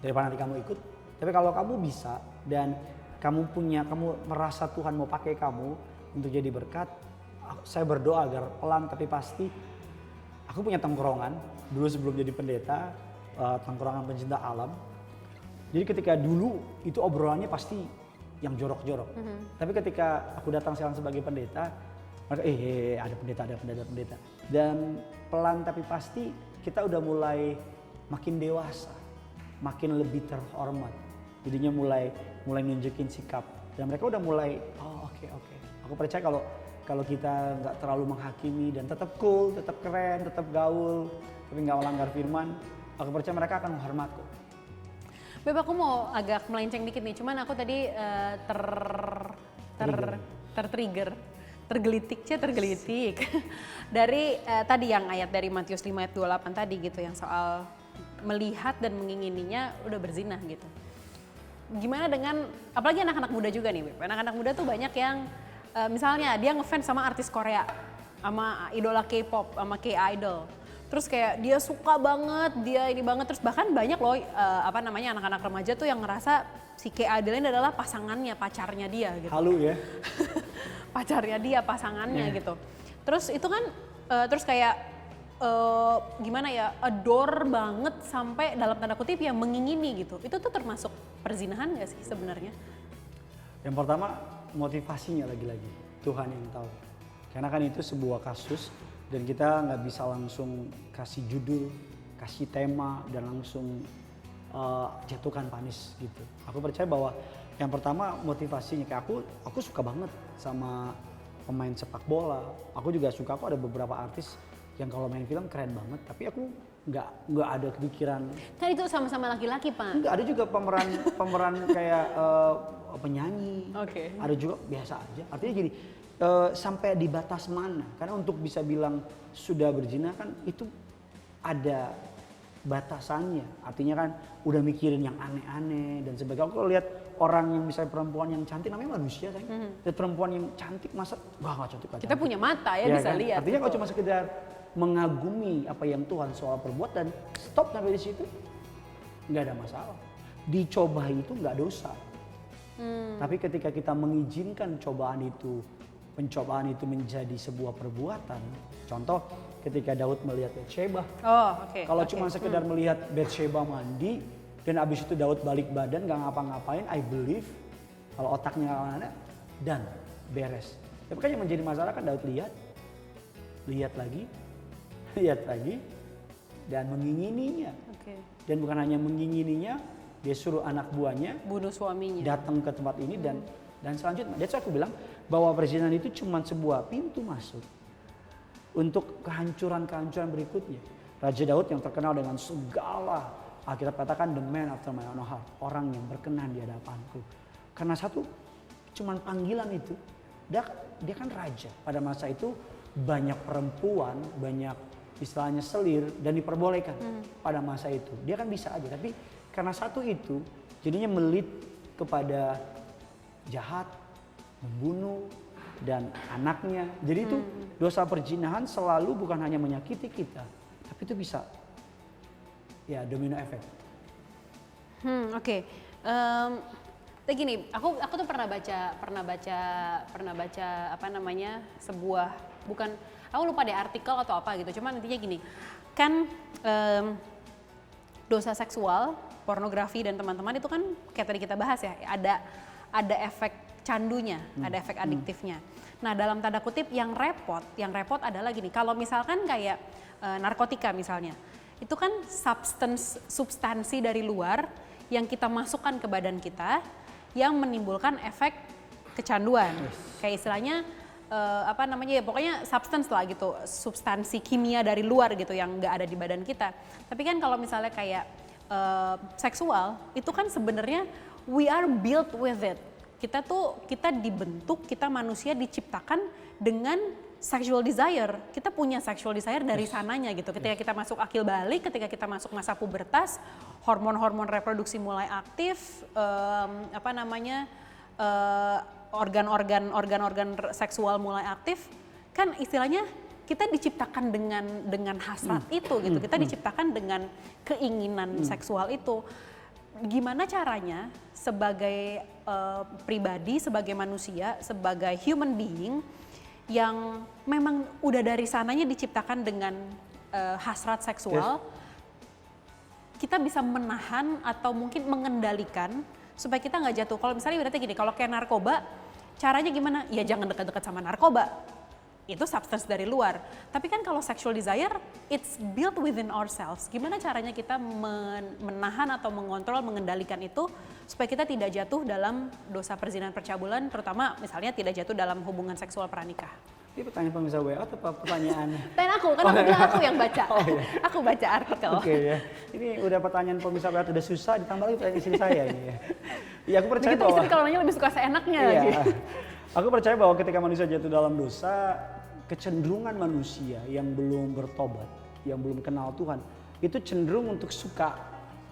daripada nanti kamu ikut. Tapi kalau kamu bisa dan kamu merasa Tuhan mau pakai kamu untuk jadi berkat, saya berdoa agar pelan tapi pasti. Aku punya tongkrongan dulu sebelum jadi pendeta, tongkrongan pencinta alam. Jadi ketika dulu itu obrolannya pasti yang jorok-jorok. Tapi ketika aku datang sekarang sebagai pendeta, mereka ada pendeta. Dan pelan tapi pasti kita udah mulai makin dewasa, makin lebih terhormat. Jadinya mulai nunjukin sikap. Dan mereka udah mulai, oke. Aku percaya kalau kita nggak terlalu menghakimi dan tetap cool, tetap keren, tetap gaul, tapi nggak melanggar firman, aku percaya mereka akan menghormat kok. Beb, aku mau agak melenceng dikit nih, cuman aku tadi tergelitik dari tadi yang ayat dari Matius 5 ayat 28 tadi gitu, yang soal melihat dan mengingininya udah berzina gitu. Gimana dengan, apalagi anak-anak muda juga nih Beb, anak-anak muda tuh banyak yang misalnya dia ngefans sama artis Korea, sama idola K-pop, sama K-idol. Terus kayak dia suka banget, dia ini banget, terus bahkan banyak loh anak-anak remaja tuh yang ngerasa si K-idol ini adalah pasangannya, pacarnya dia gitu. Halu ya. Pacarnya dia, pasangannya gitu. Terus itu kan terus kayak gimana ya, adore banget sampai dalam tanda kutip yang mengingini gitu. Itu tuh termasuk perzinahan gak sih sebenarnya? Yang pertama motivasinya lagi-lagi Tuhan yang tahu. Karena kan itu sebuah kasus dan kita nggak bisa langsung kasih judul, kasih tema dan langsung jatuhkan panis gitu. Aku percaya bahwa yang pertama motivasinya, kayak aku suka banget sama pemain sepak bola. Aku juga suka, aku ada beberapa artis yang kalau main film keren banget, tapi aku nggak ada kepikiran. Kan itu sama-sama laki-laki Pak. Enggak, ada juga pemeran kayak penyanyi. Oke. Ada juga biasa aja. Artinya gini, sampai di batas mana? Karena untuk bisa bilang sudah berzina kan itu ada batasannya. Artinya kan udah mikirin yang aneh-aneh dan sebagainya. Aku kalau lihat orang yang misalnya perempuan yang cantik, namanya manusia sayang. Lihat perempuan yang cantik, masa wah nggak cantik. Kita punya mata ya bisa kan? lihat. Artinya gitu. kalau cuma sekedar mengagumi apa yang Tuhan soal perbuat dan stop sampai di situ, nggak ada masalah. Dicoba itu nggak dosa. Tapi ketika kita mengizinkan pencobaan itu menjadi sebuah perbuatan. Contoh ketika Daud melihat Batsheba. Kalau cuma sekedar melihat Batsheba mandi dan abis itu Daud balik badan nggak ngapa-ngapain, I believe kalau otaknya nggak ada dan beres. Tapi kan yang menjadi masalah kan Daud lihat lagi dan mengingininya. Dan bukan hanya mengingininya, dia suruh anak buahnya bunuh suaminya, datang ke tempat ini dan selanjutnya. That's why aku bilang bahwa perzinahan itu cuma sebuah pintu masuk untuk kehancuran berikutnya. Raja Daud yang terkenal dengan segala, Alkitab katakan the man after my own heart, orang yang berkenan di hadapanku. Karena satu, cuma panggilan itu, dia kan raja. Pada masa itu banyak perempuan, banyak istilahnya selir dan diperbolehkan pada masa itu. Dia kan bisa aja, tapi karena satu itu jadinya melit kepada jahat, membunuh dan anaknya. Jadi itu dosa perzinahan selalu bukan hanya menyakiti kita, tapi itu bisa ya domino efek. Tapi gini, aku tuh pernah baca apa namanya, sebuah, bukan, aku lupa deh artikel atau apa gitu, cuman intinya gini, kan dosa seksual, pornografi dan teman-teman itu kan kayak tadi kita bahas ya, ada efek candunya, ada efek adiktifnya. Nah, dalam tanda kutip yang repot adalah gini, kalau misalkan kayak narkotika misalnya, itu kan substansi dari luar yang kita masukkan ke badan kita yang menimbulkan efek kecanduan. Kayak istilahnya ya pokoknya substance lah gitu, substansi kimia dari luar gitu yang nggak ada di badan kita. Tapi kan kalau misalnya kayak seksual, itu kan sebenarnya we are built with it. Kita dibentuk, kita manusia diciptakan dengan sexual desire. Kita punya sexual desire dari sananya gitu. Ketika kita masuk akil balik, ketika kita masuk masa pubertas, hormon-hormon reproduksi mulai aktif, organ-organ seksual mulai aktif, kan istilahnya kita diciptakan dengan hasrat itu gitu. Kita diciptakan dengan keinginan seksual itu. gimana caranya sebagai pribadi, sebagai manusia, sebagai human being yang memang udah dari sananya diciptakan dengan hasrat seksual, kita bisa menahan atau mungkin mengendalikan supaya kita nggak jatuh. Kalau misalnya berarti gini, kalau kayak narkoba, caranya gimana? Ya jangan dekat-dekat sama narkoba. Itu substance dari luar. Tapi kan kalau sexual desire, it's built within ourselves. Gimana caranya kita menahan atau mengontrol, mengendalikan itu supaya kita tidak jatuh dalam dosa perzinahan percabulan, terutama misalnya tidak jatuh dalam hubungan seksual pranikah. Ini pertanyaan pemirsa WA atau pertanyaan? Tanya aku, kan aku bilang aku yang baca. Iya. Aku baca artikel. Oke ya. Ini udah pertanyaan pemirsa WA udah susah, ditambah lagi pertanyaan istri saya ini ya. Iya, aku percaya Begitu bahwa istri kalau nanya lebih suka seenaknya. iya. Gitu. Aku percaya bahwa ketika manusia jatuh dalam dosa, kecenderungan manusia yang belum bertobat, yang belum kenal Tuhan, itu cenderung untuk suka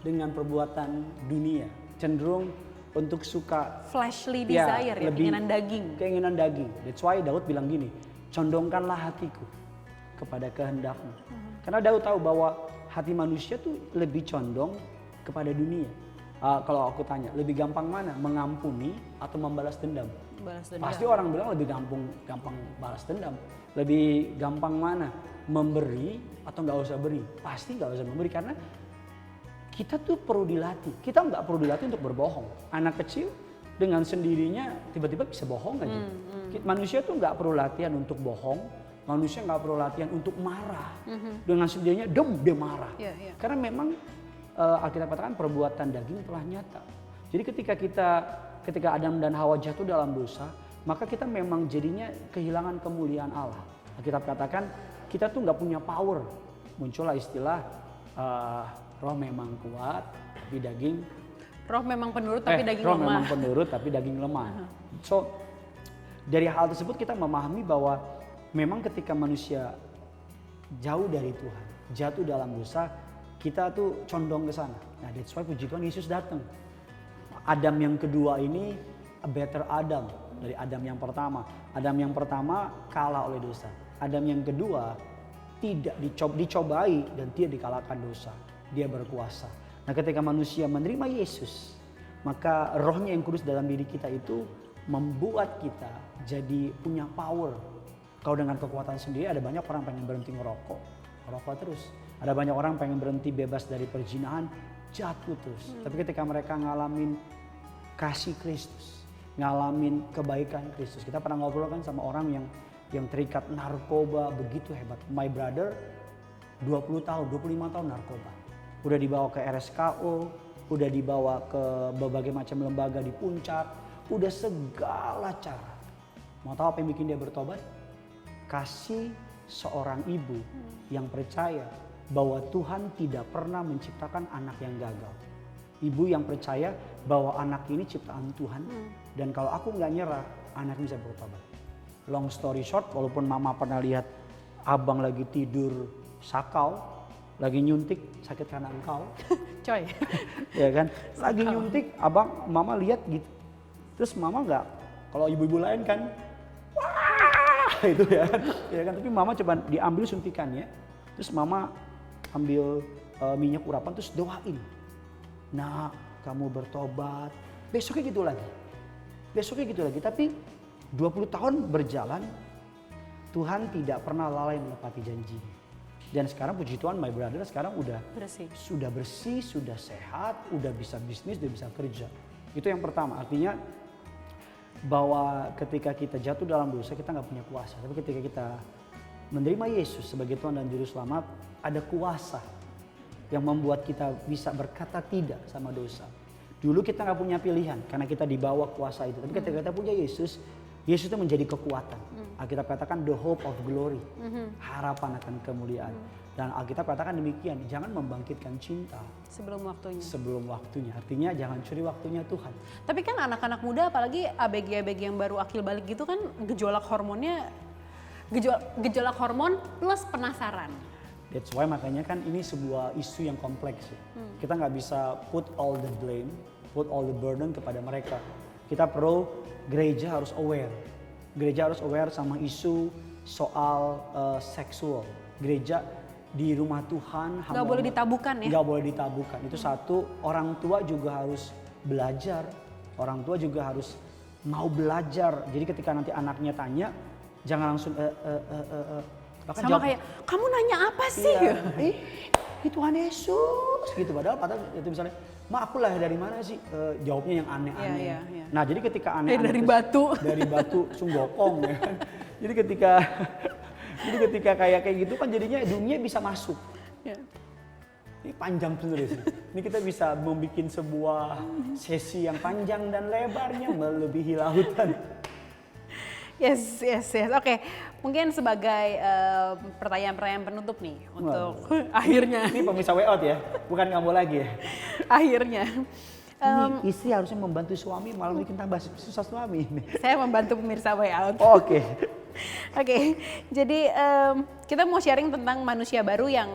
dengan perbuatan dunia, cenderung untuk suka Fleshly desire ya, lebih keinginan daging. Keinginan daging. That's why Daud bilang gini, condongkanlah hatiku kepada kehendakmu. Karena Daud tahu bahwa hati manusia tuh lebih condong kepada dunia. Kalau aku tanya, lebih gampang mana? Mengampuni atau membalas dendam? Balas dendam. Pasti orang bilang lebih gampang balas dendam. Lebih gampang mana? Memberi atau nggak usah beri? Pasti nggak usah memberi karena kita tuh perlu dilatih. Kita nggak perlu dilatih untuk berbohong. Anak kecil dengan sendirinya tiba-tiba bisa bohong aja. Manusia tuh nggak perlu latihan untuk bohong. Manusia nggak perlu latihan untuk marah. Dengan sendirinya dia marah. Iya. Karena memang Alkitab katakan perbuatan daging telah nyata. Jadi ketika Adam dan Hawa jatuh dalam dosa, maka kita memang jadinya kehilangan kemuliaan Allah. Alkitab katakan kita tuh nggak punya power. Muncullah istilah roh memang kuat, tapi daging. Roh memang penurut tapi daging roh lemah. memang penurut tapi daging lemah. So dari hal tersebut kita memahami bahwa memang ketika manusia jauh dari Tuhan, jatuh dalam dosa, kita tuh condong ke sana. Nah, that's why puji Tuhan Yesus datang. Adam yang kedua ini a better Adam dari Adam yang pertama. Adam yang pertama kalah oleh dosa. Adam yang kedua tidak dicobai dan dia dikalahkan dosa. Dia berkuasa. Nah, ketika manusia menerima Yesus, maka rohnya yang kudus dalam diri kita itu membuat kita jadi punya power. Kalau dengan kekuatan sendiri, ada banyak orang pengen berhenti ngerokok terus. Ada banyak orang pengen berhenti bebas dari perzinahan, jatuh terus. Tapi ketika mereka ngalamin kasih Kristus, ngalamin kebaikan Kristus. Kita pernah ngobrol kan sama orang yang terikat narkoba begitu hebat. My brother 20 tahun, 25 tahun narkoba. Udah dibawa ke RSKO, udah dibawa ke berbagai macam lembaga di puncak, udah segala cara. Mau tahu apa yang bikin dia bertobat? Kasih seorang ibu yang percaya bahwa Tuhan tidak pernah menciptakan anak yang gagal. Ibu yang percaya bahwa anak ini ciptaan Tuhan dan kalau aku nggak nyerah, anak bisa bertobat. Long story short, walaupun mama pernah lihat abang lagi tidur sakau, lagi nyuntik sakit karena engkau, Coy. ya kan? Lagi nyuntik, mama lihat gitu. Terus mama nggak, kalau ibu-ibu lain kan, wah itu ya kan. Tapi mama coba diambil suntikannya, terus mama ambil minyak urapan terus doain. Nah, kamu bertobat. Besoknya gitu lagi. Tapi 20 tahun berjalan, Tuhan tidak pernah lalai menepati janji. Dan sekarang puji Tuhan, my brother sekarang sudah bersih, sudah sehat, udah bisa bisnis, udah bisa kerja. Itu yang pertama, artinya bahwa ketika kita jatuh dalam dosa kita nggak punya kuasa. Tapi ketika kita menerima Yesus sebagai Tuhan dan Juru Selamat, ada kuasa yang membuat kita bisa berkata tidak sama dosa. Dulu kita nggak punya pilihan karena kita dibawa kuasa itu. Tapi ketika kita punya Yesus, Yesus itu menjadi kekuatan. Alkitab katakan the hope of glory, harapan akan kemuliaan. Dan Alkitab katakan demikian, jangan membangkitkan cinta sebelum waktunya. Artinya jangan curi waktunya Tuhan. Tapi kan anak-anak muda, apalagi ABG yang baru akil balik gitu kan, gejolak hormon plus penasaran. That's why makanya kan ini sebuah isu yang kompleks. Kita nggak bisa put all the blame, put all the burden kepada mereka. Kita perlu, gereja harus aware. Gereja harus aware sama isu soal seksual. Gereja di rumah Tuhan. Nggak boleh ditabukan ya? Nggak boleh ditabukan. Itu satu, orang tua juga harus belajar. Orang tua juga harus mau belajar. Jadi ketika nanti anaknya tanya, jangan langsung bahkan Sama kayak, kamu nanya apa sih? Iya, itu Tuhan Yesus gitu. Padahal itu misalnya, Ma aku lah dari mana sih? Jawabnya yang aneh-aneh. Iya, iya. Nah jadi ketika aneh-aneh Dari batu. Dari batu sunggokong ya kan. Jadi ketika kayak gitu kan jadinya dunia bisa masuk. Ya. Ini panjang sebenarnya sih. Ini kita bisa membuat sebuah sesi yang panjang dan lebarnya melebihi lautan. Yes. Oke, mungkin sebagai pertanyaan-pertanyaan penutup nih untuk akhirnya. Ini pemirsa way out ya, bukan kamu lagi ya. Akhirnya. Ini istri harusnya membantu suami malah bikin tambah susah suami. Saya membantu pemirsa way out. Oh, Oke. Oke, jadi kita mau sharing tentang manusia baru yang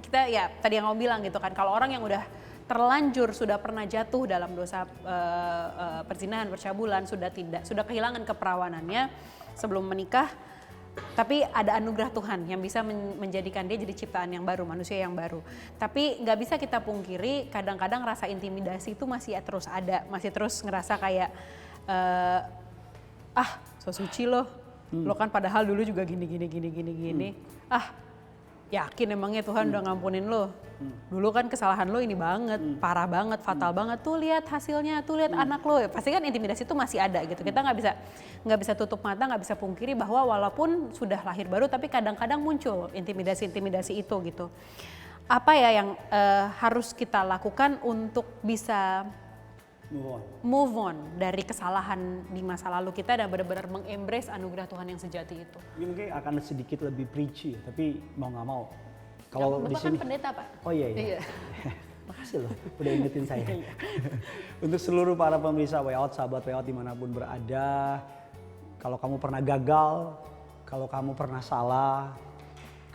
kita ya tadi yang kamu bilang gitu kan. Kalau orang yang udah terlanjur sudah pernah jatuh dalam dosa perzinahan, percabulan, sudah kehilangan keperawanannya sebelum menikah, tapi ada anugerah Tuhan yang bisa menjadikan dia jadi ciptaan yang baru, manusia yang baru. Tapi nggak bisa kita pungkiri, kadang-kadang rasa intimidasi itu masih terus ada, masih terus ngerasa kayak so suci loh, lo kan padahal dulu juga gini. Yakin emangnya Tuhan udah ngampunin lo? Dulu kan kesalahan lo ini banget, parah banget, fatal banget. Tuh lihat hasilnya, tuh lihat anak lo. Pasti kan intimidasi itu masih ada gitu. Kita nggak bisa tutup mata, nggak bisa pungkiri bahwa walaupun sudah lahir baru, tapi kadang-kadang muncul intimidasi itu gitu. Apa ya yang harus kita lakukan untuk bisa move on dari kesalahan di masa lalu kita dan benar-benar mengembrace anugerah Tuhan yang sejati itu? Ini mungkin akan sedikit lebih preachy, tapi mau nggak mau. Kalau di Bapak sini. kan pendeta Pak? Oh iya. Makasih loh, udah ingetin saya. Untuk seluruh para pemirsa way out, sahabat way out dimanapun berada, kalau kamu pernah gagal, kalau kamu pernah salah,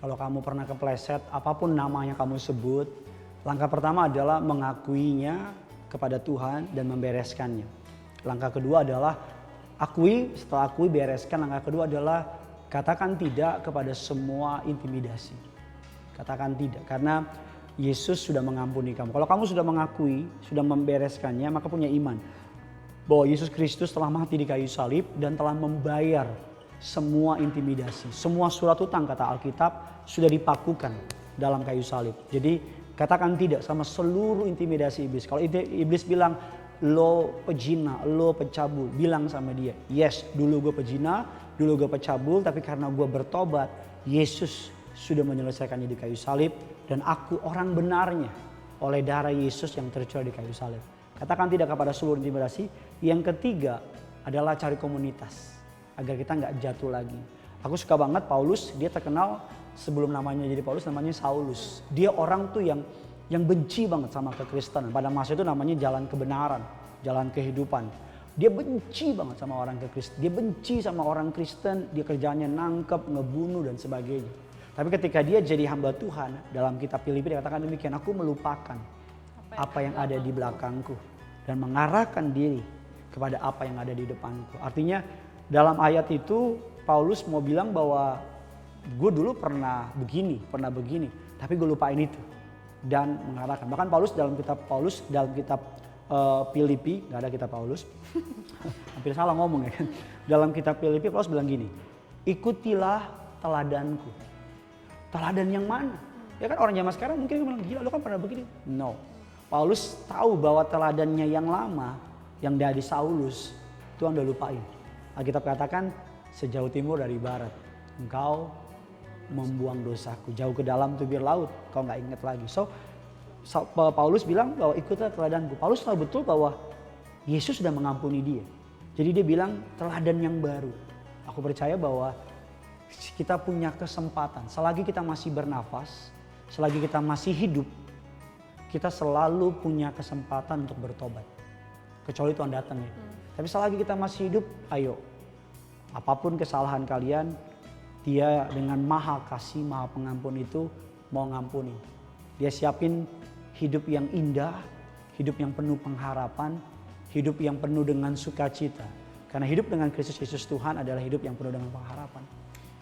kalau kamu pernah kepleset, apapun namanya kamu sebut, langkah pertama adalah mengakuinya kepada Tuhan dan membereskannya. Langkah kedua adalah setelah akui, bereskan. Langkah kedua adalah katakan tidak kepada semua intimidasi. Katakan tidak, karena Yesus sudah mengampuni kamu. Kalau kamu sudah mengakui, sudah membereskannya, maka punya iman bahwa Yesus Kristus telah mati di kayu salib dan telah membayar semua intimidasi. Semua surat utang, kata Alkitab, sudah dipakukan dalam kayu salib. Jadi katakan tidak sama seluruh intimidasi iblis. Kalau iblis bilang, lo pejina, lo pecabul, bilang sama dia, yes, dulu gue pejina, dulu gue pecabul, tapi karena gue bertobat, Yesus sudah menyelesaikannya di kayu salib, dan aku orang benarnya oleh darah Yesus yang tercurah di kayu salib. Katakan tidak kepada seluruh intimidasi. Yang ketiga adalah cari komunitas, agar kita nggak jatuh lagi. Aku suka banget Paulus, dia terkenal sebelum namanya jadi Paulus namanya Saulus. Dia orang tuh yang benci banget sama kekristenan. Pada masa itu namanya jalan kebenaran, jalan kehidupan. Dia benci banget sama orang Kristen. Dia benci sama orang Kristen, dia kerjanya nangkep, ngebunuh dan sebagainya. Tapi ketika dia jadi hamba Tuhan, dalam kitab Filipi dikatakan demikian, aku melupakan apa yang ada di belakangku dan mengarahkan diri kepada apa yang ada di depanku. Artinya dalam ayat itu Paulus mau bilang bahwa gue dulu pernah begini, tapi gue lupain itu dan mengarahkan. Bahkan dalam kitab Filipi, nggak ada kitab Paulus, hampir salah ngomong ya kan. Dalam kitab Filipi Paulus bilang gini, ikutilah teladanku. Teladan yang mana? Ya kan orang zaman sekarang mungkin bilang, gila lu kan pernah begini. No, Paulus tahu bahwa teladannya yang lama, yang dari Saulus, Tuhan udah lupain. Alkitab katakan sejauh timur dari barat, engkau membuang dosaku, jauh ke dalam tubir laut, kau nggak ingat lagi. So Paulus bilang bahwa ikutlah teladanku. Paulus tahu betul bahwa Yesus sudah mengampuni dia. Jadi dia bilang teladan yang baru. Aku percaya bahwa kita punya kesempatan, selagi kita masih bernafas, selagi kita masih hidup, kita selalu punya kesempatan untuk bertobat. Kecuali Tuhan datang ya. Tapi selagi kita masih hidup, ayo. Apapun kesalahan kalian, Dia dengan maha kasih, maha pengampun itu mau ngampuni. Dia siapin hidup yang indah, hidup yang penuh pengharapan, hidup yang penuh dengan sukacita. Karena hidup dengan Kristus Yesus Tuhan adalah hidup yang penuh dengan pengharapan.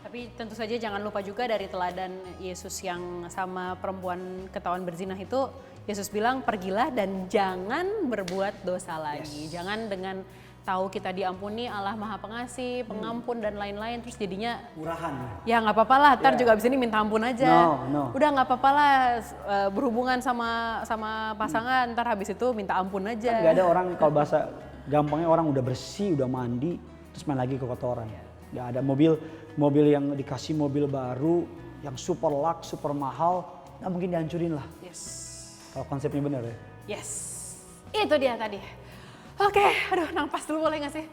Tapi Tapi tentu saja jangan lupa juga dari teladan Yesus yang sama perempuan ketahuan berzinah itu, Yesus bilang pergilah dan jangan berbuat dosa lagi. Jangan dengan tahu kita diampuni, Allah Maha Pengasih, Pengampun dan lain-lain, terus jadinya Murahan. ya nggak apa-apa lah, ntar juga abis ini minta ampun aja. No. Udah nggak apa-apa lah, berhubungan sama pasangan, ntar habis itu minta ampun aja. Kan gak ada orang, kalau bahasa gampangnya orang udah bersih, udah mandi, terus main lagi ke kotoran. Gak ada mobil yang dikasih mobil baru, yang super lux, super mahal, nggak mungkin dihancurin lah. Yes. Kalau konsepnya bener ya. Yes, itu dia tadi. Oke, aduh nafas dulu boleh gak sih?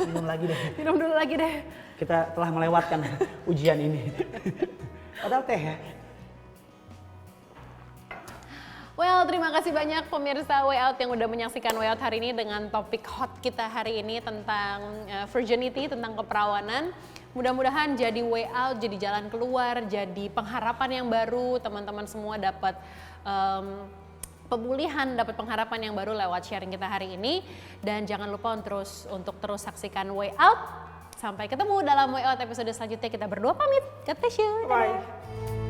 Minum lagi deh. Minum dulu lagi deh. Kita telah melewatkan ujian ini. Padahal teh ya. Well, terima kasih banyak pemirsa Way Out yang udah menyaksikan Way Out hari ini dengan topik hot kita hari ini tentang virginity, tentang keperawanan. Mudah-mudahan jadi way out, jadi jalan keluar, jadi pengharapan yang baru, teman-teman semua dapat pemulihan, dapat pengharapan yang baru lewat sharing kita hari ini. Dan jangan lupa untuk terus saksikan Way Out. Sampai ketemu dalam Way Out episode selanjutnya. Kita berdua pamit. God bless you. Bye.